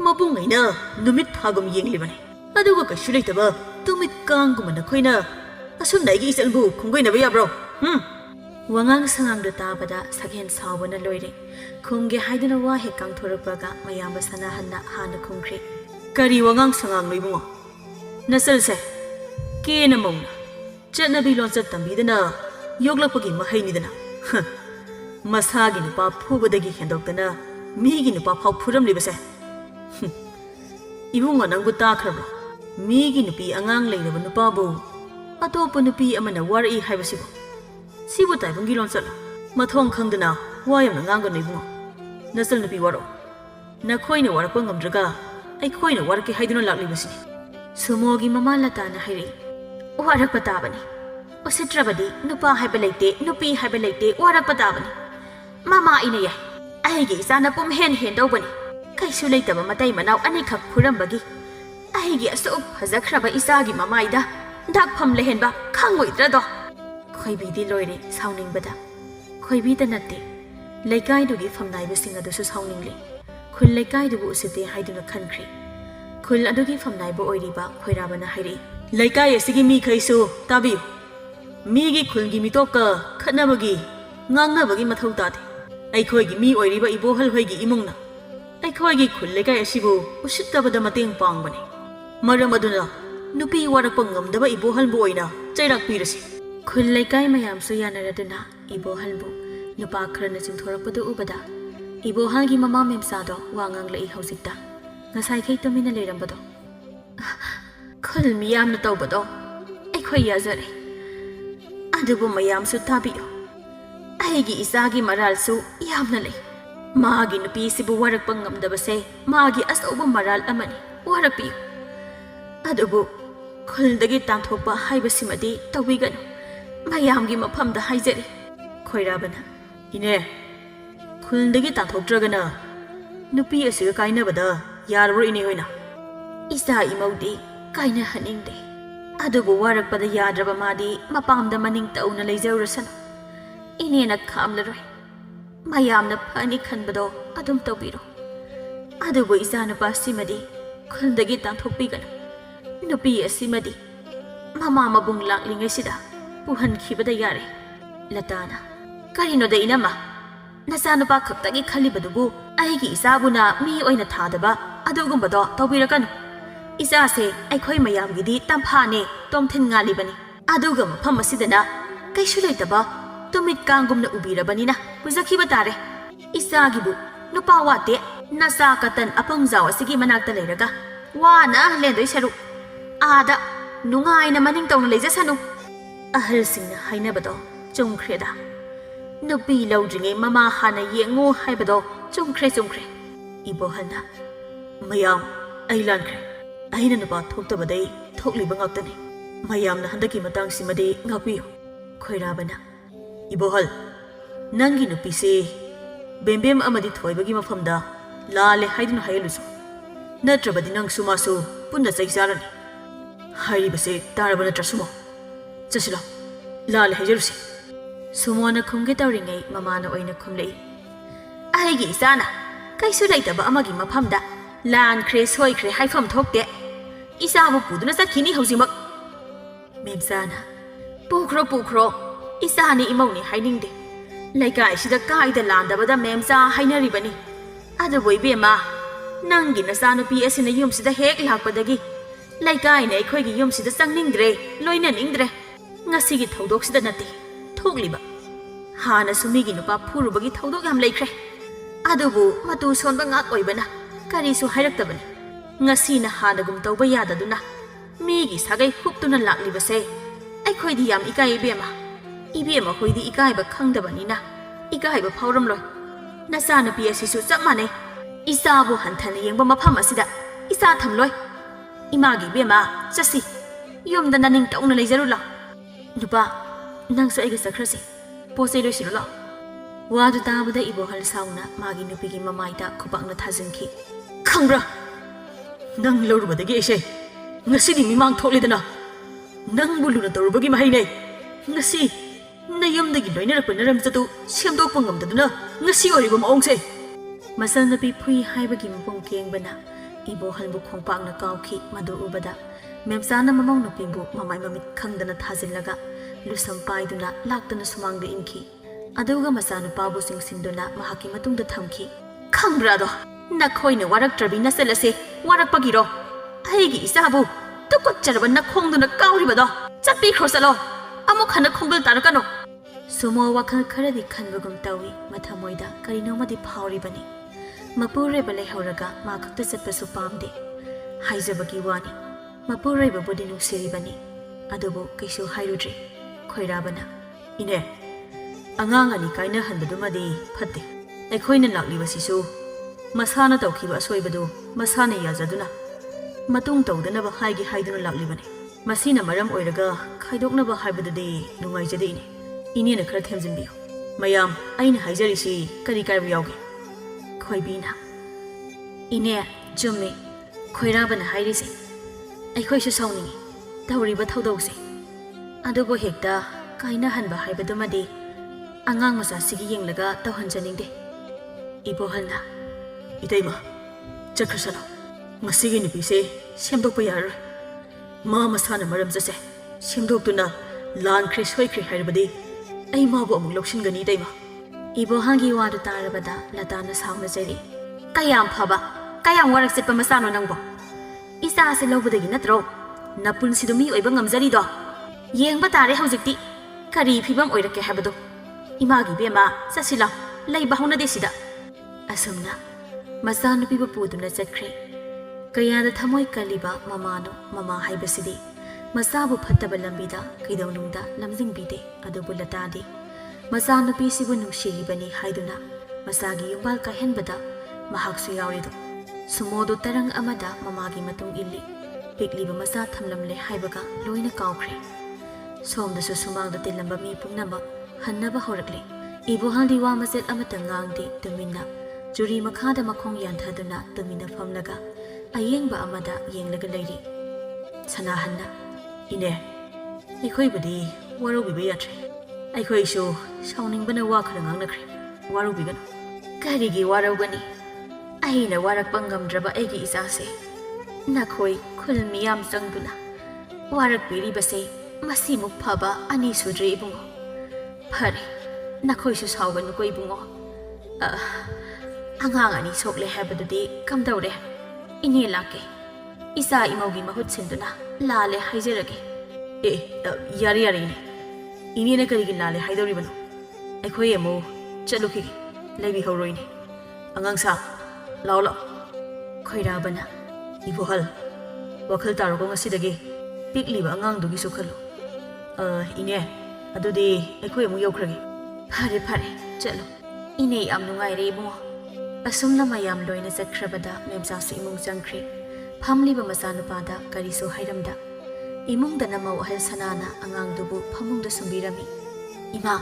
ꯃꯕꯨꯡꯉꯩꯅ ꯅꯨꯃꯤꯠ ꯊꯥꯒꯨꯝ ꯌꯦꯡꯂꯤꯕꯅꯤ ꯑꯗꯨꯒ ꯀꯩꯁꯨ ꯂꯩꯇꯕ ꯇꯨꯃꯤꯠ ꯀꯥꯡꯒꯨꯝꯕ ꯅꯈꯣꯏꯅ ꯑꯁꯨꯝꯅ ꯑꯩꯒꯤ ꯏꯆꯜꯕꯨ ꯈꯣꯡꯒꯣꯏꯅꯕ ꯌꯥꯕ꯭ꯔꯣ Wangang sangang tabada sakhen sawbana loire khumge haiduna wa he kangthorakpaga mayam basana hanna hana khumkhre kari wangang sangang loibungo nasal se ke na mongna chatnabi loncha tambidana yoglakpagi mahainidana masagi nupa phubadagi hendoktana migi nupa phau phuram libase ibungo nangbu ta khrabro migi nupi angang leiraba nupa bu atopa nupi amana wari haibasibo sibu taibungi lonsala mathong khangdana wayam ngang ga nibungo nasal nupi waro nakhoina warakpa ngamdraga aikhoina warki haiduna laklibasini sumogi mama lata na hairi warakpa tabani usitrabadi nupa haiba leite nupi haiba leite warakpa tabani mama ina ya aigi isana pum hen hen dawbani kaisu leitaba matai manaw ani khak khurambagi aigi asu phajakraba isagi mamaida dakpham lehenba khangoidra do khoibi di loire sauning bada khoibi da natte laikai dugi famnai basing adu su sauning le khul laikai dugu usite haiduna khankhri khul adugi famnai bo oiriba khoirabana hairi laikai asigi mi khaisu tabi mi gi khulgi mitokka khatnabagi ngangnabagi mathau tade aikhoi mi oiriba ibohal hoigi imungna aikhoi gi khul laikai asibu usittabada mateng pangbani maram aduna nupi warakpa ngamdaba ibohal bo oina chairak pirasi khul laikai mayam su yanaraduna ibohal bu nupa khrana chingthorakpadu ubada ibohal gi mama memsa do wangang lai hausikta ngasai khai tamina leirambado khul miyam na tawbado aikhoi yazare adubu mayam su tabiyo aigi isagi maral su yamna lei magi nupi sibu warakpa ngamdabase magi asauba maral amani warakpiyo adubu khulndagi tanthokpa haibasimadi tawiganu mayamgi mafamda haijari khoirabana ine khulndagi tanthokdragana nupi asiga kainabada yarabro ine hoina isa imaudi kaina haningde adubu warakpada yadraba madi mapamda maning tauna leijawrasana inena khamlaroi mayamna phani khanbado adum tawbiro adubu isa nupa simadi khulndagi tanthokpigana nupi asimadi mama mabung laklingai sida puhan khibada yare latana karino da inama nasa nupa khaktagi khalibadubu aigi isabuna mi oina thadaba adugumbado tawbirakan isa se aikhoi mayamgidi tamphane tomthin ngalibani aduga mafam asidana kaisu leitaba tumit kangumna ubirabanina pujakhiba tare isagibu nupa wate nasa katan apangjaw asigi manakta leiraga wana lendoi saru ada nungaina maning tawna leijasanu ahalsingna hainabado chungkreda nupi lawdringe mama hana yengo haibado chungkre ibohana mayam ailankre aina nupa thoktabadai thokliba ngaktani mayamna handaki matang simade ngapiyo khoirabana ibohal nangi nupi se bembem amadi thoibagi mafamda lale haiduna hayelusu natrabadi nang sumasu punna chaisarani hairibase tarabana trasumo chasilo lale haijarusi sumona khumge tawringai mamana oina khumlei aigi isana kaisu leitaba amagi mafamda lan khre soi khre haifam thokte isabu puduna sakhini hausimak memsana pukhro isani imawni hainingde laikai sida kaida landabada memsa hainaribani adu boibema nangi nasanu pi asina yum sida hek lakpadagi laikai ne khoigi yum sida changningdre loina ningdre ngasigi thodok sida nati thokliba hana sumigi nupa phurubagi thodok yam laikre adubu matu sonba ngak oibana karisu hairaktabani ngasina hanagum tawba yadaduna migi sagai huptuna laklibase aikhoidi yam ikai bema ibema khoidi ikaiba khangdabanina ikaiba phauramloi nasana pi asisu chapmane isabu hanthana yengba mafam asida isa thamloi imagi bema chasi yumda naning tauna leijarula nupa nangsa aiga sakrasi posei loisirula wadu tabada ibohal sauna magi nupigi mamaida khupakna thajinki khangbra nang lorubadagi ese ngasidi mimang thoklidana nang buluna torubagi mahai nei ngasi nayamdagi loinarakpa naramchatu semdokpa ngamdaduna ngasi oriba maongse masal napi phui haibagi mapong kengbana ibohalbu khongpakna kawki madu ubada memsana mamong nupibu mamai mamit khangdana thajillaga lusam paiduna laktana sumangda inki aduga masanupaabu singsinduna mahaki matungda thamki khangrado nakhoina waraktrabi naselase warakpagiro aigi isabu tukotcharba nakhongduna kauribado chappi khosalo amuk khana khongdul tarakano sumo wakhal kharadi khanbagum tawi mathamoida karinomadi phauribani mapureba lehoraga ma khakta chatpasu pamde haijabagi wani mapureba bodi nungsiribani adubu kaisu hairudri khoirabana ine angang ani kaina hanbadumadi phatte ekhoina laklibasisu masana tawkhiba asoibadu masana yazaduna matung tawdanaba haigi haiduna laklibani masina maram oiraga khaidoknaba haibadudi nungaijade ine inena khara themjinbiyo mayam aina haijarisi kari kaibu yawge khoibina ine jumme khoirabana hairise aikhoisu sauni tawriba thaudose adubo hekta kaina hanba haibadumadi angang masa sigi yenglaga tawhanjaningde ibohalna itaima chakrasana masigi nupise semdokpa yaroi ma masana maram jase semdoktuna lan khri soi khri haibadi ai mabu amuk loksingani itaima ibohangi wadu tarabada latana sauna jari kayam phaba kayam warak setpa masano nangbo isa se lobudagi natro napun sidumi oiba ngamjari do yengba tare haujikti kari phibam oirake habado imagi bema sasila leiba hona desida asumna masanu piba puduna chakre kayada thamoi kaliba mamano mama haibasidi masabu phattaba lambida kaidawnungda lamjingbide adubu latadi masanu pisibu nungshiribani haiduna masagi yumbal kahenbada mahaksu yawrido sumodu tarang amada mamagi matung illi pikliba masa thamlamle haibaga loina kawkhre somdasu sumangda tilamba mi pungnama hannaba horakle ibohaldi wa maset amata ngangdi tuminna juri makhada makhong yanthaduna tumina famlaga ayengba amada yenglaga leiri sanahanna ine aikhoibadi warobiba yatre aikhoisu sauningbana wa khara ngangnakre warobigano karigi warogani aina warakpa ngamdraba aigi isase nakhoi khulmiyam changduna warakpiribase masimuk phaba ani sudre ibungo phare nakhoisu sauganu ko ibungo angang ani sokle habadudi kamdawre ine lake isa imaugi mahut sinduna lale haijerage yari yari ne ine ne karigi lale haidori bano aikhoi emo chaluki lebi horoine angang sa law law khoirabana ibohal wakhal tarogo ngasidagi pikliba angang dugi sukhalu ine adudi aikhoi emo yaukrage phare phare chalo ine am nungai re ibungo asumna mayam loina chakhrabada memsasi imung changkhri phamliba masanupada kariso hairamda imungda namau ahal sanana angang dubu phamungda sumbirami ima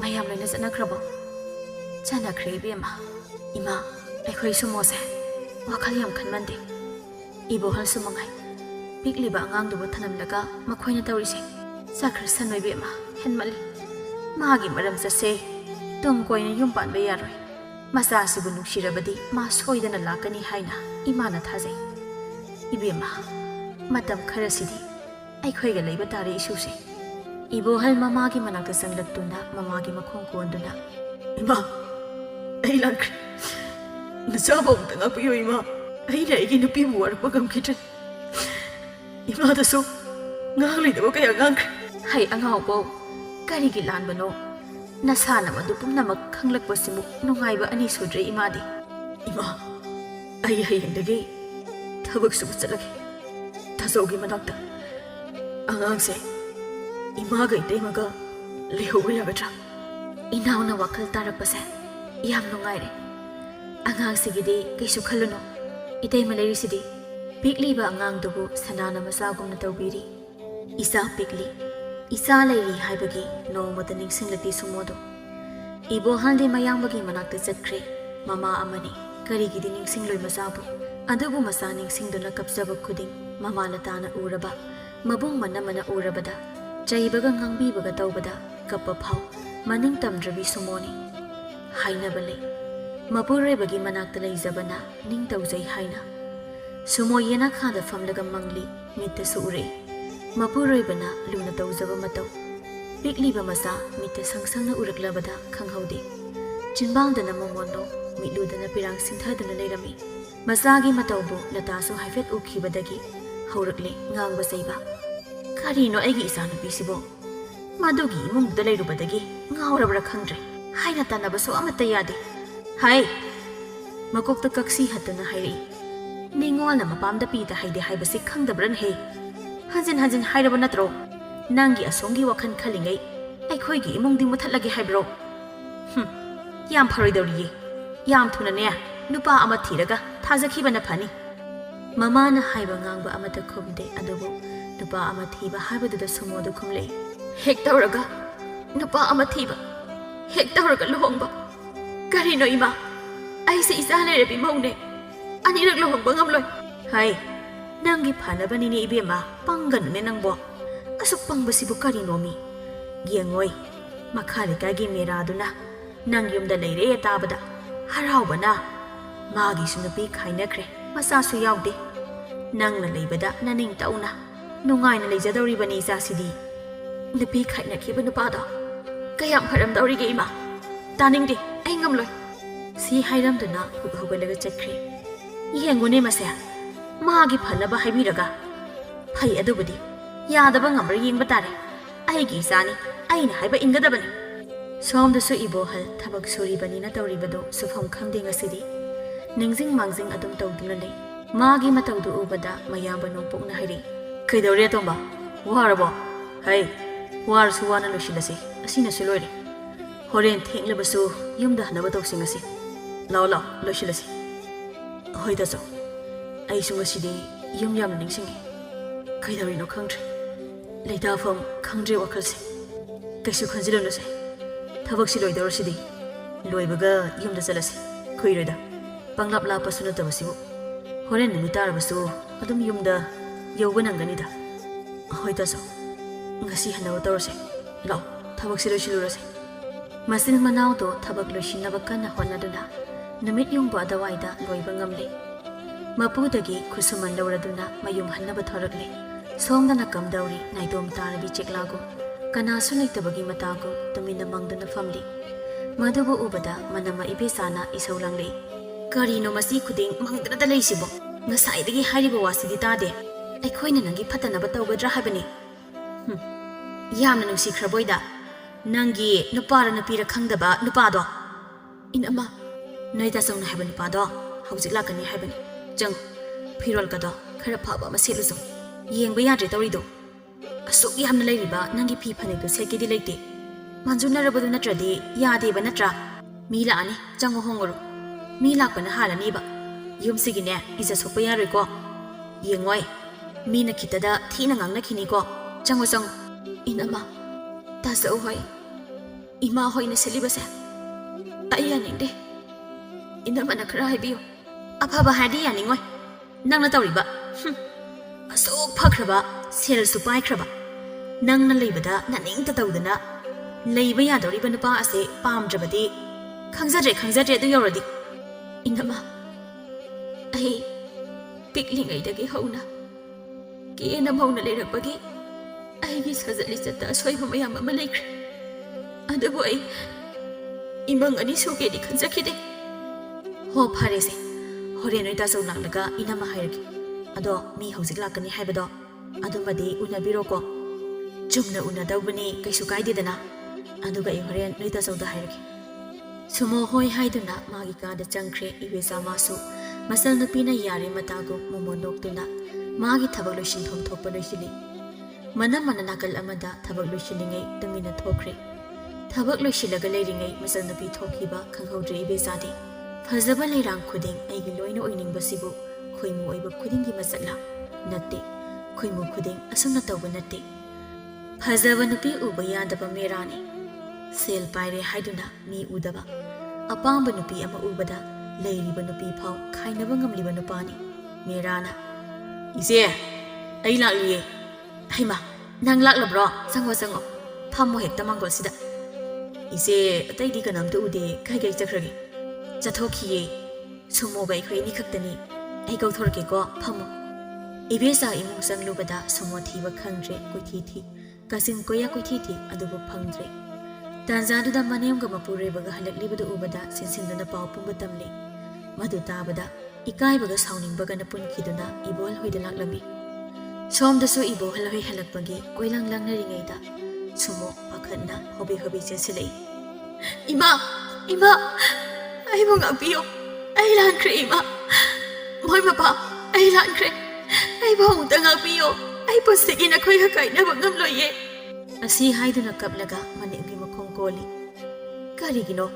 mayam loina chanakrabo chanakhre bema ima aikhoi sumose wakhal yam khanmande ibohal sumangai pikliba angang dubu thanamlaga makhoina tawrise sakhra sanoi bema henmali magi maram chase tum koina yum panba yaroi masa sibu nukshirabadi ma soidana lakani haina imana thajai ibema matam kharasidi aikhoiga leiba tare isuse ibohal mamagi manakta sanglaktuna mamagi makhong konduna ima ai lank nasabo tanga piyo ima ai na igi nupi buar pagam kitre ima daso ngali de kaya gang hai angau bo kari gi lan bano nasana madu pumna mak khanglak pasimu nungai ba ani sudre imadi ima ai hayendagi thabak su chalage tazogi manakta angang se ima gai te maga lehobi lagatra inauna wakal tarakpase yam nungai re angang sigidi kaisu khaluno itei maleri sidi pikli ba angang dubu sanana masagumna tawbiri isa pikli isa leiri haibagi nomata ningsinglati sumodo ibo hande mayangbagi manakta chatkre mama amani karigidi ningsingloi masabu adubu masa ningsingduna kapsaba khuding mama latana uraba mabung manamana urabada chaibaga ngangbibaga tawbada kappa phau maning tamdrabi sumoni hainabale mapurebagi manakta leijabana ning tawjai haina sumo yena khada famlaga mangli mitta sure mapurebana luna tawjaba matau ꯄꯤꯛꯂꯤꯕ ꯃꯆꯥ ꯃꯤꯠꯇ ꯁꯪꯁꯪꯅ ꯎꯔꯛꯂꯕꯗ ꯈꯪꯍꯧꯗꯦ ꯆꯤꯟꯕꯥꯡꯗꯅ ꯃꯣꯃꯣꯟꯗꯣ ꯃꯤꯠꯂꯨꯗꯅ ꯄꯤꯔꯥꯡ ꯁꯤꯡꯊꯗꯨꯅ ꯂꯩꯔꯝꯃꯤ ꯃꯆꯥꯒꯤ ꯃꯇꯧꯕꯨ ꯂꯇꯥꯁꯨ ꯍꯥꯏꯐꯦꯠ ꯎꯈꯤꯕꯗꯒꯤ ꯍꯧꯔꯛꯂꯦ ꯉꯥꯡꯕ ꯆꯩꯕ ꯀꯔꯤꯅꯣ ꯑꯩꯒꯤ ꯏꯆꯥꯅꯨꯄꯤꯁꯤꯕꯣ ꯃꯗꯨꯒꯤ ꯏꯃꯨꯡꯗꯨꯗ ꯂꯩꯔꯨꯕꯗꯒꯤ ꯉꯥꯎꯔꯕ꯭ꯔꯥ ꯈꯪꯗ꯭ꯔꯦ ꯍꯥꯏꯅ ꯇꯥꯟꯅꯕꯁꯨ ꯑꯃꯠꯇ ꯌꯥꯗꯦ ꯍꯥꯏ ꯃꯀꯣꯛꯇ ꯀꯛꯁꯤ ꯍꯠꯇꯨꯅ ꯍꯥꯏꯔꯛꯏ ꯅꯤꯡꯉꯣꯜꯅ ꯃꯄꯥꯝꯗ ꯄꯤꯗ ꯍꯩꯗꯦ ꯍꯥꯏꯕꯁꯤ ꯈꯪꯗꯕ꯭ꯔꯅꯍꯦ ꯍꯟꯖꯤꯟ ꯍꯟꯖꯤꯟ ꯍꯥꯏꯔꯕ ꯅꯠꯇ꯭ꯔꯣ ꯅꯪꯒꯤ ꯑꯁꯣꯝꯒꯤ ꯋꯥꯈꯜ ꯈꯜꯂꯤꯉꯩ ꯑꯩꯈꯣꯏꯒꯤ ꯏꯃꯨꯡꯗꯤ ꯃꯨꯊꯠꯂꯒꯦ ꯍꯥꯏꯕ꯭ꯔꯣ ꯌꯥꯝ ꯐꯔꯣꯏꯗꯧꯔꯤꯌꯦ ꯌꯥꯝ ꯊꯨꯅꯅꯦ ꯅꯨꯄꯥ ꯑꯃ ꯊꯤꯔꯒ ꯊꯥꯖꯈꯤꯕꯅ ꯐꯅꯤ ꯃꯃꯥꯅ ꯍꯥꯏꯕ ꯉꯥꯡꯕ ꯑꯃꯠꯇ ꯈꯨꯝꯗꯦ ꯑꯗꯨꯕꯨ ꯅꯨꯄꯥ ꯑꯃ ꯊꯤꯕ ꯍꯥꯏꯕꯗꯨꯗ ꯁꯨꯃꯣꯗꯨ ꯈꯨꯝꯂꯛꯏ ꯍꯦꯛ ꯇꯧꯔꯒ ꯅꯨꯄꯥ ꯑꯃ ꯊꯤꯕ ꯍꯦꯛ ꯇꯧꯔꯒ ꯂꯨꯍꯣꯡꯕ ꯀꯔꯤꯅꯣ ꯏꯃꯥ ꯑꯩꯁꯦ ꯏꯆꯥ ꯂꯩꯔꯕꯤ ꯃꯧꯅꯦ ꯑꯅꯤꯔꯛ ꯂꯨꯍꯣꯡꯕ ꯉꯝꯂꯣꯏ ꯍꯥꯏ ꯅꯪꯒꯤ ꯐꯅꯕꯅꯤꯅꯦ ꯏꯕꯦꯝꯃ ꯄꯪꯒꯅꯨꯅꯦ ꯅꯪꯕꯣ ꯑꯁꯨꯛ ꯄꯪꯕꯁꯤꯕꯨ ꯀꯔꯤꯅꯣꯃꯤ ꯌꯦꯡꯉꯣꯏ ꯃꯈꯥ ꯂꯩꯀꯥꯏꯒꯤ ꯃꯦꯔꯥꯗꯨꯅ ꯅꯪ ꯌꯨꯝꯗ ꯂꯩꯔꯦ ꯇꯥꯕꯗ ꯍꯔꯥꯎꯕꯅ ꯃꯥꯒꯤꯁꯨ ꯅꯨꯄꯤ ꯈꯥꯏꯅꯈ꯭ꯔꯦ ꯃꯆꯥꯁꯨ ꯌꯥꯎꯗꯦ ꯅꯪꯅ ꯂꯩꯕꯗ ꯅꯅꯤꯡ ꯇꯧꯅ ꯅꯨꯡꯉꯥꯏꯅ ꯂꯩꯖꯗꯧꯔꯤꯕꯅꯤ ꯏꯆꯥꯁꯤꯗꯤ ꯅꯨꯄꯤ ꯈꯥꯏꯅꯈꯤꯕ ꯅꯨꯄꯥꯗꯣ ꯀꯌꯥꯝ ꯐꯔꯝꯗꯧꯔꯤꯒꯦ ꯏꯃꯥ ꯇꯥꯅꯤꯡꯗꯦ ꯑꯩ ꯉꯝꯂꯣꯏ ꯁꯤ ꯍꯥꯏꯔꯝꯗꯨꯅ ꯍꯨꯛ ꯍꯧꯒꯠꯂꯒ ꯆꯠꯈ꯭ꯔꯦ ꯌꯦꯡꯉꯨꯅꯦ ꯃꯁꯦ ꯃꯥꯒꯤ ꯐꯅꯕ ꯍꯥꯏꯕꯤꯔꯒ ꯐꯩ ꯑꯗꯨꯕꯨꯗꯤ ꯌꯥꯗꯕ ꯉꯝꯕ꯭ꯔꯥ ꯌꯦꯡꯕ ꯇꯥꯔꯦ ꯑꯩꯒꯤ ꯏꯆꯥꯅꯤ ꯑꯩꯅ ꯍꯥꯏꯕ ꯏꯟꯒꯗꯕꯅꯤ ꯁꯣꯝꯗꯁꯨ ꯏꯕꯣꯍꯜ ꯊꯕꯛ ꯁꯨꯔꯤꯕꯅꯤꯅ ꯇꯧꯔꯤꯕꯗꯣ ꯁꯨꯐꯝ ꯈꯪꯗꯦ ꯉꯁꯤꯗꯤ ꯅꯤꯡꯖꯤꯡ ꯃꯥꯡꯖꯤꯡ ꯑꯗꯨꯝ ꯇꯧꯗꯨꯅ ꯂꯩ ꯃꯥꯒꯤ ꯃꯇꯧꯗꯨ ꯎꯕꯗ ꯃꯌꯥꯝꯕ ꯅꯣꯡꯄꯣꯛꯅ ꯍꯥꯏꯔꯛꯏ ꯀꯩꯗꯧꯔꯦ ꯑꯇꯣꯝꯕ ꯋꯥꯔꯕꯣ ꯍꯩ ꯋꯥꯔꯁꯨ ꯋꯥꯅ ꯂꯣꯏꯁꯤꯜꯂꯁꯤ ꯑꯁꯤꯅꯁꯨ ꯂꯣꯏꯔꯦ ꯍꯣꯔꯦꯟ ꯊꯦꯡꯂꯕꯁꯨ ꯌꯨꯝꯗ ꯍꯟꯅꯕ ꯇꯧꯁꯤ ꯉꯁꯤ ꯂꯥꯎ ꯂꯥꯎ ꯂꯣꯏꯁꯤꯜꯂꯁꯤ ꯍꯣꯏ ꯇꯥꯆꯧ ꯑꯩꯁꯨ ꯉꯁꯤꯗꯤ ꯌꯨꯝ ꯌꯥꯝꯅ ꯅꯤꯡꯁꯤꯡꯉꯤ ꯀꯩꯗꯧꯔꯤꯅꯣ ꯈꯪꯗ꯭ꯔꯦ ꯂꯩꯇꯥꯐꯝ ꯈꯪꯗ꯭ꯔꯦ ꯋꯥꯈꯜꯁꯦ ꯀꯩꯁꯨ ꯈꯟꯖꯤꯜꯂꯨꯅꯨꯁꯦ ꯊꯕꯛꯁꯤ ꯂꯣꯏꯗꯧꯔꯁꯤꯗꯤ ꯂꯣꯏꯕꯒ ꯌꯨꯝꯗ ꯆꯠꯂꯁꯤ ꯀꯨꯏꯔꯣꯏꯗ ꯄꯪꯂꯥꯞ ꯂꯥꯞꯄꯁꯨ ꯅꯠꯇꯕꯁꯤꯕꯨ ꯍꯣꯔꯦꯟ ꯅꯨꯃꯤꯠ ꯇꯥꯔꯕꯁꯨ ꯑꯗꯨꯝ ꯌꯨꯝꯗ ꯌꯧꯕ ꯅꯪꯒꯅꯤꯗ ꯍꯣꯏ ꯇꯥꯆꯧ ꯉꯁꯤ ꯍꯟꯅꯕ ꯇꯧꯔꯁꯦ ꯂꯥꯛꯑꯣ ꯊꯕꯛꯁꯤ ꯂꯣꯏꯁꯤꯜꯂꯨꯔꯁꯦ ꯃꯆꯤꯟ ꯃꯅꯥꯎꯗꯣ ꯊꯕꯛ ꯂꯣꯏꯁꯤꯟꯅꯕ ꯀꯟꯅ ꯍꯣꯠꯅꯗꯨꯅ ꯅꯨꯃꯤꯠ ꯌꯨꯡꯕ ꯑꯗꯨꯋꯥꯏꯗ ꯂꯣꯏꯕ ꯉꯝꯂꯦ ꯃꯄꯨꯗꯒꯤ ꯈꯨꯠꯁꯨꯃꯟ ꯂꯧꯔꯗꯨꯅ ꯃꯌꯨꯝ ꯍꯟꯅꯕ ꯊꯧꯔꯛꯂꯦ ꯁꯣꯝꯗꯅ ꯀꯝꯗꯧꯔꯤ ꯅꯥꯏꯇꯣꯝ ꯇꯥꯔꯕꯤ ꯆꯦꯛꯂꯥꯒꯨꯝ ꯀꯅꯥꯁꯨ ꯂꯩꯇꯕꯒꯤ ꯃꯇꯥꯒꯨꯝ ꯇꯨꯃꯤꯟꯅ ꯃꯪꯗꯨꯅ ꯐꯝꯂꯤ ꯃꯗꯨꯕꯨ ꯎꯕꯗ ꯃꯅꯝꯃ ꯏꯕꯦꯆꯥꯅ ꯏꯁꯧ ꯂꯥꯡꯂꯛꯏ ꯀꯔꯤꯅꯣ ꯃꯁꯤ ꯈꯨꯗꯤꯡ ꯃꯪꯗꯅꯇ ꯂꯩꯁꯤꯕꯣ ꯉꯁꯥꯏꯗꯒꯤ ꯍꯥꯏꯔꯤꯕ ꯋꯥꯁꯤꯗꯤ ꯇꯥꯗꯦ ꯑꯩꯈꯣꯏꯅ ꯅꯪꯒꯤ ꯐꯠꯇꯅꯕ ꯇꯧꯒꯗ꯭ꯔꯥ ꯍꯥꯏꯕꯅꯤ ꯌꯥꯝꯅ ꯅꯨꯡꯁꯤꯈ꯭ꯔꯕꯣꯏꯗ ꯅꯪꯒꯤ ꯅꯨꯄꯥꯔ ꯅꯨꯄꯤꯔ ꯈꯪꯗꯕ ꯅꯨꯄꯥꯗꯣ ꯏꯅꯝꯃ ꯅꯣꯏ ꯇꯥꯆꯧꯅ ꯍꯥꯏꯕ ꯅꯨꯄꯥꯗꯣ ꯍꯧꯖꯤꯛ ꯂꯥꯛꯀꯅꯤ ꯍꯥꯏꯕꯅꯤ ꯆꯪ ꯐꯤꯔꯣꯜꯒꯗꯣ ꯈꯔ ꯐꯕ ꯑꯃ ꯁꯦꯠꯂꯨꯆꯣ ꯌꯦꯡꯕ ꯌꯥꯗ꯭ꯔꯦ ꯇꯧꯔꯤꯗꯣ ꯑꯁꯨꯛ ꯌꯥꯝꯅ ꯂꯩꯔꯤꯕ ꯅꯪꯒꯤ ꯐꯤ ꯐꯅꯦꯛꯇꯣ ꯁꯦꯠꯀꯦꯗꯤ ꯂꯩꯇꯦ ꯃꯥꯟꯖꯨꯅꯔꯕꯗꯨ ꯅꯠꯇ꯭ꯔꯗꯤ ꯌꯥꯗꯦꯕ ꯅꯠꯇ꯭ꯔꯥ ꯃꯤ ꯂꯥꯛꯑꯅꯤ ꯆꯪꯉꯣ ꯍꯣꯡꯉꯨꯔꯣ ꯃꯤ ꯂꯥꯛꯄꯅ ꯍꯥꯜꯂꯅꯤꯕ ꯌꯨꯝꯁꯤꯒꯤꯅꯦ ꯏꯖꯠ ꯁꯣꯛꯄ ꯌꯥꯔꯣꯏꯀꯣ ꯌꯦꯡꯉꯣꯏ ꯃꯤꯅ ꯈꯤꯇꯗ ꯊꯤꯅ ꯉꯥꯡꯅꯈꯤꯅꯤꯀꯣ ꯆꯪꯉꯣ ꯆꯪꯉꯣ ꯏꯅꯝꯃ ꯇꯥꯆꯧ ꯍꯣꯏ ꯏꯃꯥ ꯍꯣꯏꯅ ꯁꯦꯠꯂꯤꯕꯁꯦ ꯑꯩ ꯌꯥꯅꯤꯡꯗꯦ ꯏꯅꯝꯃꯅ ꯈꯔ ꯍꯥꯏꯕꯤꯌꯨ ꯑꯐꯕ ꯍꯥꯏꯔꯗꯤ ꯌꯥꯅꯤꯡꯉꯣꯏ ꯅꯪꯅ ꯇꯧꯔꯤꯕ ꯑꯁꯨꯛ ꯐꯈ꯭ꯔꯕ ꯁꯦꯜꯁꯨ パイꯈ꯭ꯔꯕ ꯅꯪꯅ ꯂꯩꯕꯗ ꯅꯅꯤꯡꯇ ꯇꯧꯗꯅ ꯂꯩꯕ ꯌꯥꯗꯧꯔꯤꯕ ꯅꯨꯄꯥ ꯑꯁꯦ ꯄꯥꯝꯗ꯭ꯔꯕꯗꯤ ꯈꯪꯖꯗ꯭ꯔꯦ ꯑꯗꯨ ꯌꯧꯔꯗꯤ ꯏꯅꯝꯃ ꯑꯩ ꯄꯤꯛꯂꯤꯉꯩꯗꯒꯤ ꯍꯧꯅ ꯀꯦꯅ ꯃꯧꯅ ꯂꯩꯔꯛꯄꯒꯤ ꯑꯩꯒꯤ ꯁꯥꯖꯠ ꯂꯤꯆꯠꯇ ꯑꯁꯣꯏꯕ ꯃꯌꯥꯝ ꯑꯃ ꯂꯩꯈ꯭ꯔꯦ ꯑꯗꯨꯕꯨ ꯑꯩ ꯏꯃꯪ ꯑꯅꯤ ꯁꯨꯒꯦꯗꯤ ꯈꯟꯖꯈꯤꯗꯦ ꯍꯣ ꯐꯔꯦꯁꯦ ꯍꯣꯔꯦꯟ ꯅꯣꯏ ꯇꯥꯆꯧ ꯂꯥꯛꯂꯒ ꯏꯅꯝꯃ ꯍꯥꯏꯔꯒꯦ ꯑꯗꯣ ꯃꯤ ꯍꯧꯖꯤꯛ ꯂꯥꯛꯀꯅꯤ ꯍꯥꯏꯕꯗꯣ ꯑꯗꯨꯃꯗꯤ ꯎꯅꯕꯤꯔꯣꯀꯣ ꯆꯨꯝꯅ ꯎꯅꯗꯧꯕꯅꯤ ꯀꯩꯁꯨ ꯀꯥꯏꯗꯦꯗꯅ ꯑꯗꯨꯒ ꯑꯩ ꯍꯣꯔꯦꯟ ꯅꯣꯏ ꯇꯥꯆꯧꯗ ꯍꯥꯏꯔꯒꯦ ꯁꯨꯃꯣ ꯍꯣꯏ ꯍꯥꯏꯗꯨꯅ ꯃꯥꯒꯤ ꯀꯥꯗ ꯆꯪꯈ꯭ꯔꯦ ꯏꯕꯦꯆꯥ ꯃꯥꯁꯨ ꯃꯆꯜꯅꯨꯄꯤꯅ ꯌꯥꯔꯦ ꯃꯇꯥꯒꯨꯝ ꯃꯣꯃꯣꯟ ꯅꯣꯛꯇꯨꯅ ꯃꯥꯒꯤ ꯊꯕꯛ ꯂꯣꯏꯁꯤꯟꯐꯝ ꯊꯣꯛꯄ ꯂꯣꯏꯁꯤꯜꯂꯤ ꯃꯅꯝꯃꯅ ꯅꯥꯀꯜ ꯑꯃꯗ ꯊꯕꯛ ꯂꯣꯏꯁꯤꯜꯂꯤꯉꯩ ꯇꯨꯃꯤꯟꯅ ꯊꯣꯛꯈ꯭ꯔꯦ ꯊꯕꯛ ꯂꯣꯏꯁꯤꯜꯂꯒ ꯂꯩꯔꯤꯉꯩ ꯃꯆꯜꯅꯨꯄꯤ ꯊꯣꯛꯈꯤꯕ ꯈꯪꯍꯧꯗ꯭ꯔꯦ ꯏꯕꯦꯆꯥꯗꯤ ꯐꯖꯕ ꯂꯩꯔꯥꯡ ꯈꯨꯗꯤꯡ ꯑꯩꯒꯤ ꯂꯣꯏꯅ ꯑꯣꯏꯅꯤꯡꯕꯁꯤꯕꯨ ꯈꯣꯏꯃꯨ ꯑꯣꯏꯕ ꯈꯨꯗꯤꯡꯒꯤ ꯃꯁꯛꯂ ꯅꯠꯇꯦ ꯈꯣꯏꯃꯨ ꯈꯨꯗꯤꯡ ꯑꯁꯨꯝꯅ ꯇꯧꯕ ꯅꯠꯇꯦ ꯐꯖꯕ ꯅꯨꯄꯤ ꯎꯕ ꯌꯥꯗꯕ ꯃꯦꯔꯥꯅꯤ ꯁꯦꯜ ꯄꯥꯏꯔꯦ ꯍꯥꯏꯗꯨꯅ ꯃꯤ ꯎꯗꯕ ꯑꯄꯥꯝꯕ ꯅꯨꯄꯤ ꯑꯃ ꯎꯕꯗ ꯂꯩꯔꯤꯕ ꯅꯨꯄꯤ ꯐꯥꯎ ꯈꯥꯏꯅꯕ ꯉꯝꯂꯤꯕ ꯅꯨꯄꯥꯅꯤ ꯃꯦꯔꯥꯅ ꯏꯆꯦ ꯑꯩ ꯂꯥꯛꯂꯤꯌꯦ ꯍꯩꯃꯥ ꯅꯪ ꯂꯥꯛꯂꯕ꯭ꯔꯣ ꯆꯪꯉꯣ ꯆꯪꯉꯣ ꯐꯝꯃꯣ ꯍꯦꯛꯇ ꯃꯥꯡꯒꯣꯜꯁꯤꯗ ꯏꯆꯦ ꯑꯇꯩꯗꯤ ꯀꯅꯥꯝꯇ ꯎꯗꯦ ꯀꯩ ꯆꯠꯈ꯭ꯔꯒꯦ ꯆꯠꯊꯣꯛꯈꯤꯌꯦ ꯁꯨꯃꯣꯒ ꯑꯩꯈꯣꯏ ꯑꯅꯤ ꯈꯛꯇꯅꯤ ꯑꯩ ꯀꯧꯊꯣꯔꯛꯀꯦꯀꯣ ꯐꯝꯃꯣ ꯏꯕꯦꯆꯥ ꯏꯃꯨꯡ ꯆꯪꯂꯨꯕꯗ ꯁꯨꯃꯣ ꯊꯤꯕ ꯈꯪꯗ꯭ꯔꯦ ꯀꯣꯏꯊꯤ ꯊꯤ Kasin koya kuithiti adubu phangdre. Tanzanduda manemga mapurebaga halaklibadu ubada sinsinduna pau pumba tamli. Madu tabada ikaibaga sauningbaga na punkiduna ibol hoida laklami. Somdasu ibol hoi halakpagi koilang lang na ringaida. Sumo pakhatna hobi chensilai. Ima! Ima! Ay mo ngakpiyo! Ay lankre ima! Moy mapa! Ay lankre! Ay bahong ngakpiyo! Ay pusigin ako'y hakay na bangamloye! Asi haiduna kaplaga manimgi makong koli. Karigino,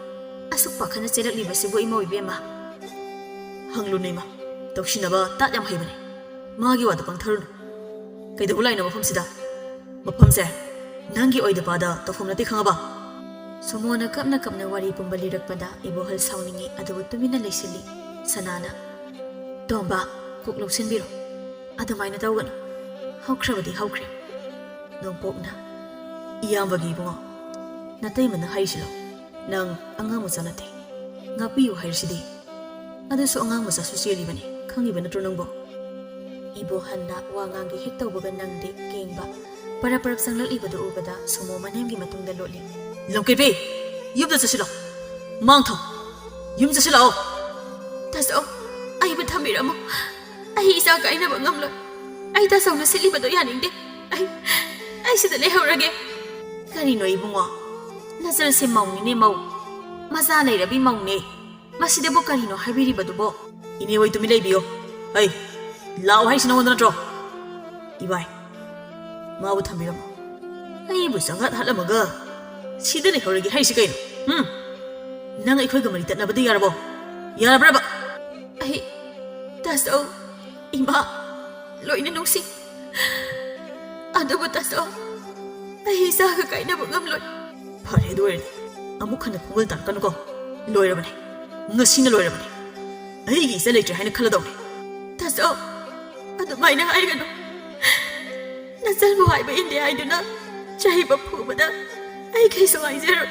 asuk pa ka na silak liba sibo imo ibema. Hanglo na ima, tawsinaba tatyam haibane. Magiwa da pang tharun. Kay da ulay na mafam sida. Mafam se, nangi oy da pada tawfam nati khangaba. Sumo na wari pumbalirak pada ibohal sauningi adawa tumina laysili. Sanana. Tomba, kuklok sinbiro. Adamay na tawagan. Hawkrabadi hawkre. Nongpok na. Iyambagi bungo. Natay man na haysilo. Nang angang mo sa nati. Ngapiyo haysidi. Adaso angang mo sa susili bani. Kangiba na trunongbo. Ibohan na wangangi hitaw baga nang di kengba. Para parap sang laliba do ubada sumo manemgi matong daloli. Longkipi! Yumda sa sila! Mangtong! Yumda sa sila o! Taso, ay ba't hamira mo? Ay isa ka ay nabangamlo. Ay tasaw na siliba do yan hindi. Ay sidali haurage. Kanino ibungo? Nasaan si maung ni mau? Masalay rabi maung ni. Masidabo kanino habiriba do bo. Iniway tumilay biyo. Ay, lao hay sinawon na tro. Ibay, maabot hamira mo. Ay busangat halamaga. Sidali haurage hay si kayo. Nang iko'y gamalitat na ba di yarabo? Yarabra ba? Ay, tasaw, ima. Loy na nung si. Ano ba taso? Ay isa ka kayo na bangamloy. Pare doon. Amuk ka na pumultan ka ko. Loy na ba ni? Ngasi na loy na ba ni? Ay isa lay try na kaladaw ni. Taso. Ano may na ay gano? Nasal mo ay ba hindi ay doon na? Chahi ba po ba na? Ay kay so ay zero.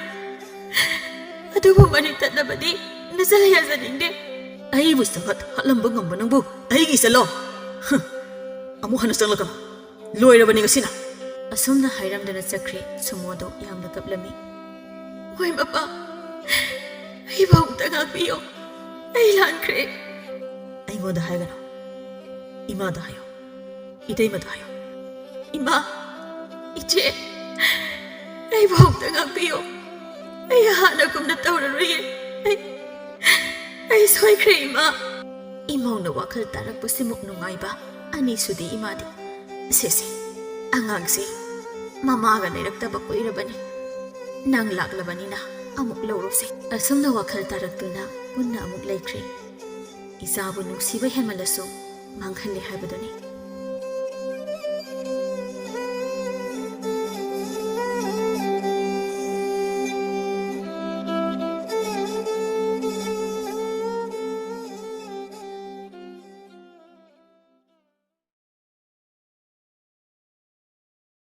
Ano ba manitat na ba di? Nasalaya sa hindi. Ay basta kat halambang ang banang bu. Ay isa lo. Amu hanas lang ka. Loy ra ba ni ngasina? Asum na hayram na sakri sumodo yam na kaplami. Hoy mapa. Ay bawang tangapiyo. Ay lankre. Ay mo da hayo. Ima da hayo. Itay ma da hayo. Ima. Ite. Ay bawang tangapiyo. Ay hana kum na tawra roye. Ay soy kre ima. Imaw na wakal tarak po simuk nungay ba? Ani sudi imadi. Sisi, angang si. Mamaga na nagtabak ko irabani. Nang laklabani na, amuk lawro si. Asam na wakal tarak to na, punna amuk laikri. Isabon nung sibay hen malaso, manghali habado ni.